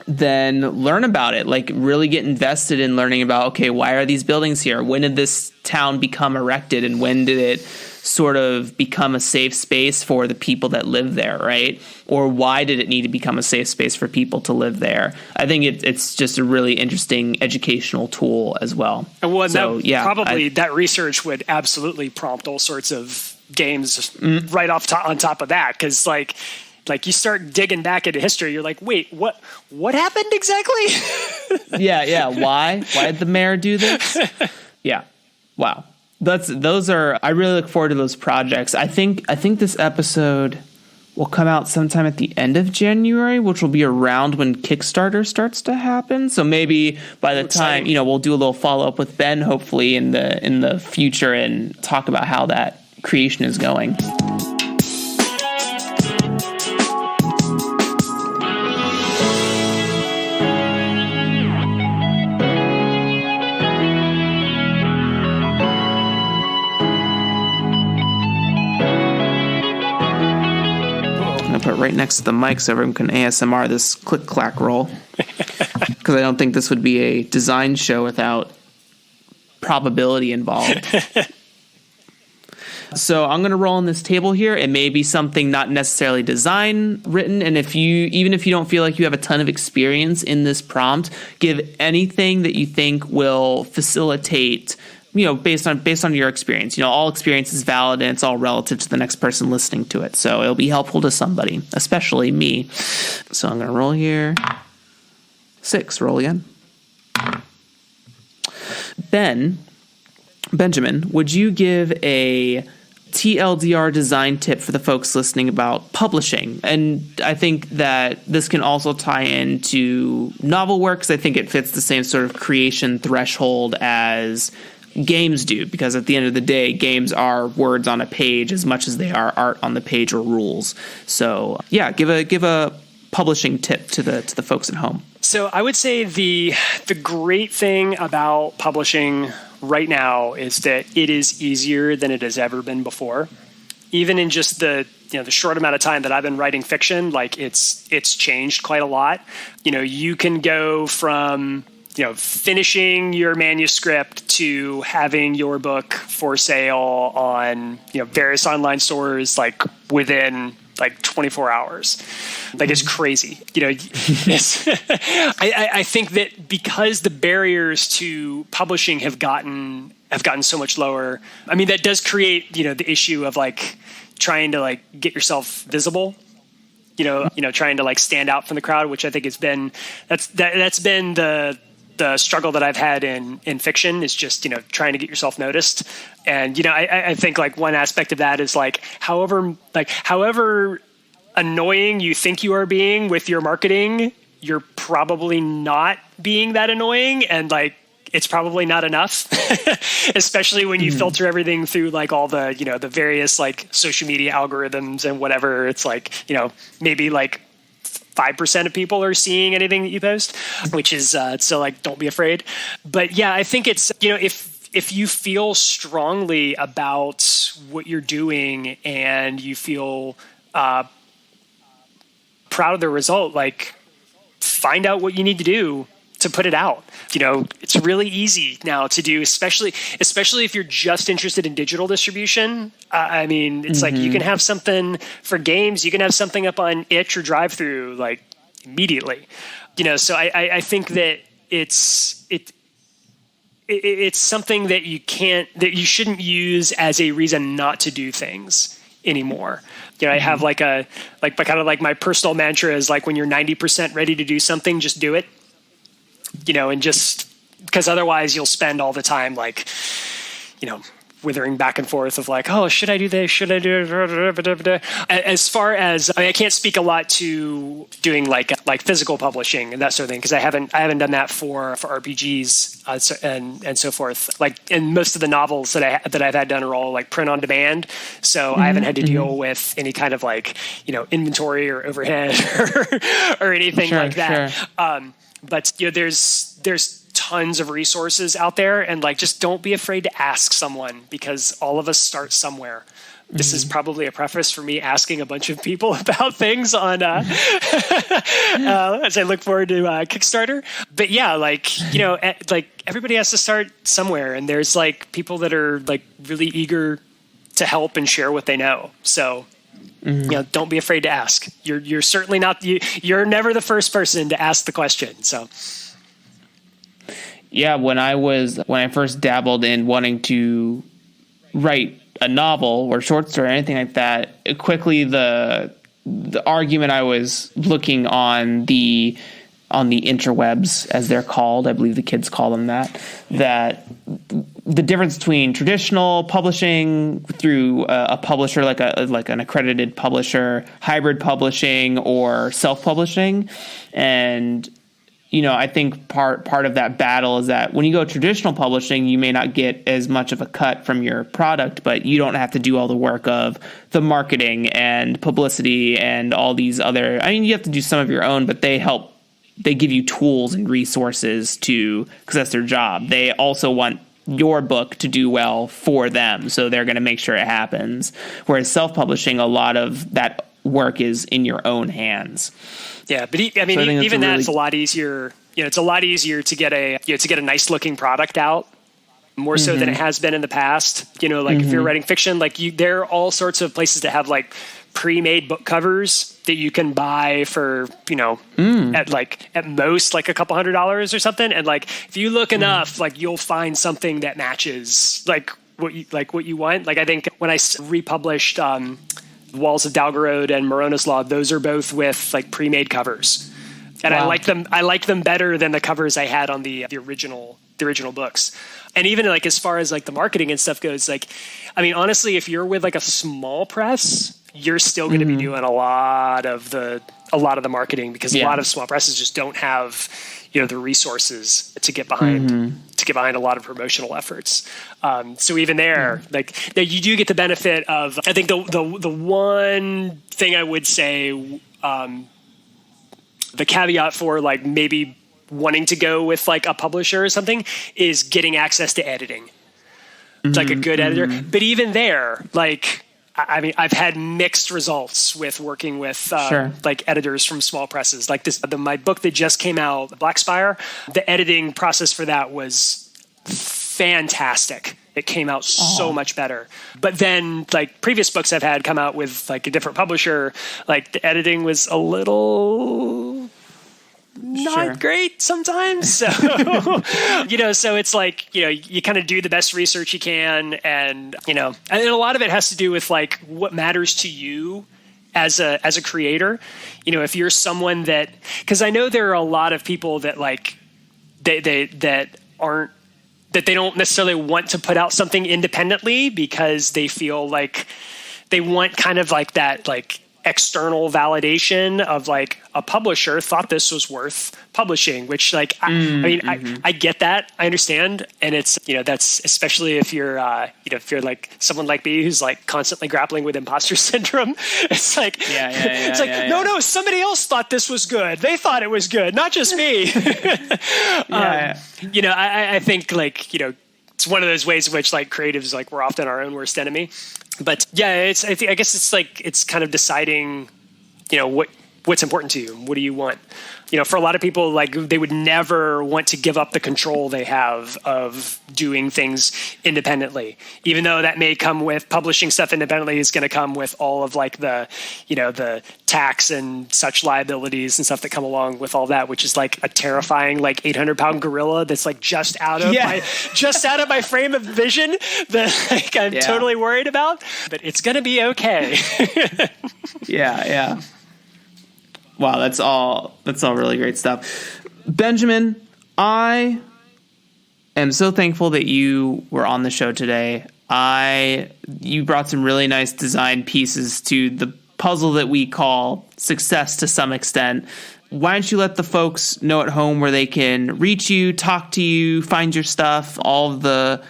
then learn about it. Like, really get invested in learning about, okay, why are these buildings here? When did this town become erected? And when did it sort of become a safe space for the people that live there, right? Or why did it need to become a safe space for people to live there? I think it's just a really interesting educational tool as well. Well, that research would absolutely prompt all sorts of games right on top of that, because like you start digging back into history, you're like, wait, what happened exactly? Yeah. Why did the mayor do this? Yeah. Wow. I really look forward to those projects. I think this episode will come out sometime at the end of January, which will be around when Kickstarter starts to happen. So maybe by the time, you know, we'll do a little follow up with Ben, hopefully in the future, and talk about how that creation is going. put it right next to the mic so everyone can ASMR this click-clack roll. Because I don't think this would be a design show without probability involved. So I'm going to roll on this table here. It may be something not necessarily design written. And even if you don't feel like you have a ton of experience in this prompt, give anything that you think will facilitate, based on your experience. All experience is valid and it's all relative to the next person listening to it. So it'll be helpful to somebody, especially me. So I'm going to roll here. 6, roll again. Benjamin, would you give a TLDR design tip for the folks listening about publishing? And I think that this can also tie into novel works. I think it fits the same sort of creation threshold as games do, because at the end of the day, games are words on a page as much as they are art on the page or rules. So yeah, give a publishing tip to the folks at home. So I would say the great thing about publishing right now is that it is easier than it has ever been before. Even in just the short amount of time that I've been writing fiction, like it's changed quite a lot. You can go from finishing your manuscript to having your book for sale on various online stores like within 24 hours. It's crazy. I think that because the barriers to publishing have gotten so much lower. I mean, that does create, the issue of trying to get yourself visible, trying to stand out from the crowd, which I think that's been the struggle that I've had in fiction is just, trying to get yourself noticed. And, I think one aspect of that is however annoying you think you are being with your marketing, you're probably not being that annoying. And it's probably not enough, especially when you filter everything through all the, the various social media algorithms and whatever. It's maybe 5% of people are seeing anything that you post, which is so don't be afraid. But yeah, I think it's, if you feel strongly about what you're doing and you feel proud of the result, find out what you need to do to put it out. It's really easy now to do, especially if you're just interested in digital distribution. I mean, it's you can have something for games, you can have something up on Itch or Drive-Thru immediately. So I think that it's something that you shouldn't use as a reason not to do things anymore. I have my personal mantra is when you're 90% ready to do something, just do it. And just because otherwise you'll spend all the time withering back and forth of oh, should I do this? Should I do it? As far as I can't speak a lot to doing physical publishing and that sort of thing because I haven't done that for RPGs and so forth. And most of the novels that I've had done are all print on demand, so I haven't had to deal with any kind of inventory or overhead or anything like that. Sure. But there's tons of resources out there, and just don't be afraid to ask someone because all of us start somewhere. This is probably a preface for me asking a bunch of people about things on as I look forward to Kickstarter. But yeah, everybody has to start somewhere, and there's people that are really eager to help and share what they know. So. Don't be afraid to ask. You're certainly not. You're never the first person to ask the question. So, yeah, when I first dabbled in wanting to write a novel or short story or anything like that, quickly the argument I was looking on the interwebs, as they're called, I believe the kids call them that the difference between traditional publishing through a publisher like an accredited publisher, hybrid publishing, or self-publishing. And I think part of that battle is that when you go traditional publishing, you may not get as much of a cut from your product, but you don't have to do all the work of the marketing and publicity and all these other. I mean, you have to do some of your own, but they give you tools and resources because that's their job. They also want your book to do well for them, so they're going to make sure it happens. Whereas self-publishing, a lot of that work is in your own hands. Yeah, but even that's a lot easier. It's a lot easier to get a nice looking product out, more so than it has been in the past. If you're writing fiction, there are all sorts of places that have pre-made book covers that you can buy for at most a couple $100s or something. And if you look enough, you'll find something that matches what you want. I think when I republished Walls of Dalgarode and Morona's Law, those are both with pre-made covers, and wow. I like them better than the covers I had on the original books. And even as far as the marketing and stuff goes, honestly, if you're with a small press, you're still going to be doing a lot of the marketing, because a lot of small presses just don't have the resources to get behind a lot of promotional efforts. So even there, you do get the benefit of, I think the one thing I would say, the caveat for maybe wanting to go with a publisher or something, is getting access to editing. It's a good editor. But even there, I've had mixed results with working with editors from small presses. My book that just came out, Black Spire, the editing process for that was fantastic. It came out so much better. But then previous books I've had come out with a different publisher, the editing was a little not great sometimes. So, so it's you kind of do the best research you can. And a lot of it has to do with what matters to you as a creator. If you're someone that, because I know there are a lot of people that they don't necessarily want to put out something independently, because they feel they want kind of that external validation of a publisher thought this was worth publishing, which I get that. I understand. And it's, that's especially if you're, if you're someone like me who's constantly grappling with imposter syndrome. It's no, somebody else thought this was good. They thought it was good, not just me. I think it's one of those ways in which creatives, we're often our own worst enemy. But I guess it's kind of deciding, what's important to you. What do you want? For a lot of people, they would never want to give up the control they have of doing things independently, even though that may come with publishing stuff independently is going to come with all of the tax and such liabilities and stuff that come along with all that, which is a terrifying 800-pound gorilla that's just out of my frame of vision that I'm totally worried about. But it's going to be okay. Yeah. Wow, that's all really great stuff. Benjamin, I am so thankful that you were on the show today. You brought some really nice design pieces to the puzzle that we call success to some extent. Why don't you let the folks know at home where they can reach you, talk to you, find your stuff? All of the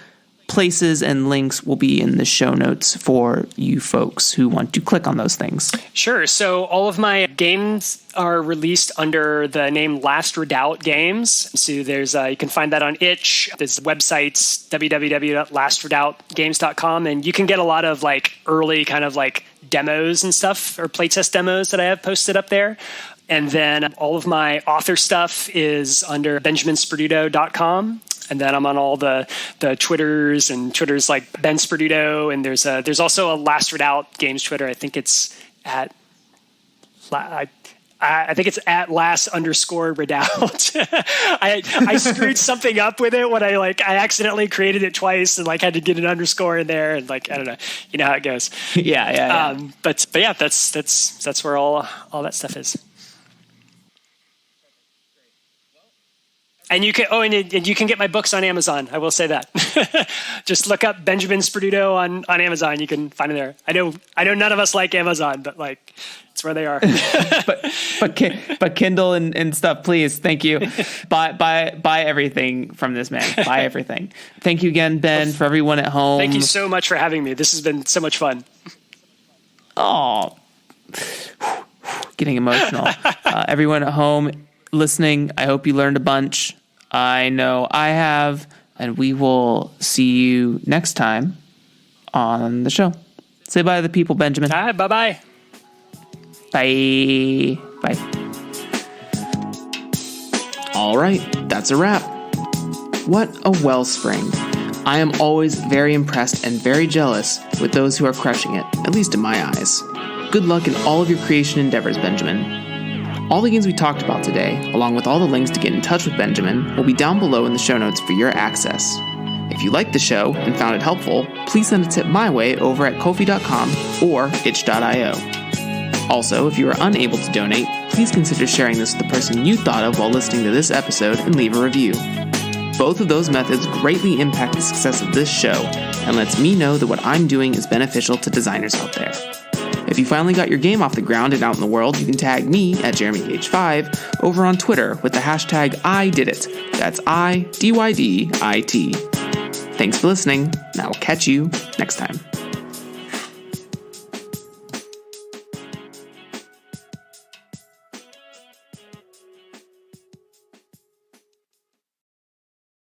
places and links will be in the show notes for you folks who want to click on those things. Sure. So all of my games are released under the name Last Redoubt Games. So there's you can find that on itch. There's websites, www.lastredoubtgames.com, and you can get a lot of early kind of demos and stuff, or playtest demos that I have posted up there. And then all of my author stuff is under benjaminsperduto.com. And then I'm on all the Twitters, and Twitter's Ben Sperduto, and there's also a Last Redoubt Games Twitter. I think it's at @last_redoubt. I screwed something up with it when I accidentally created it twice and had to get an underscore in there, and I don't know, you know how it goes. Yeah. But yeah, that's where all that stuff is. And you can get my books on Amazon. I will say that. Just look up Benjamin Sperduto on Amazon. You can find it there. I know none of us like Amazon, but it's where they are. but Kindle and stuff, please. Thank you. Buy everything from this man. Buy everything. Thank you again, Ben, for everyone at home. Thank you so much for having me. This has been so much fun. Oh, getting emotional. Everyone at home listening, I hope you learned a bunch. I know I have, and we will see you next time on the show. Say bye to the people, Benjamin. Bye-bye. Bye. Bye. All right, that's a wrap. What a wellspring. I am always very impressed and very jealous with those who are crushing it, at least in my eyes. Good luck in all of your creation endeavors, Benjamin. All the games we talked about today, along with all the links to get in touch with Benjamin, will be down below in the show notes for your access. If you liked the show and found it helpful, please send a tip my way over at Ko-fi.com or itch.io. Also, if you are unable to donate, please consider sharing this with the person you thought of while listening to this episode and leave a review. Both of those methods greatly impact the success of this show and lets me know that what I'm doing is beneficial to designers out there. If you finally got your game off the ground and out in the world, you can tag me at JeremyH5 over on Twitter with the hashtag IDidIt. That's IDYDIT. Thanks for listening, and I will catch you next time.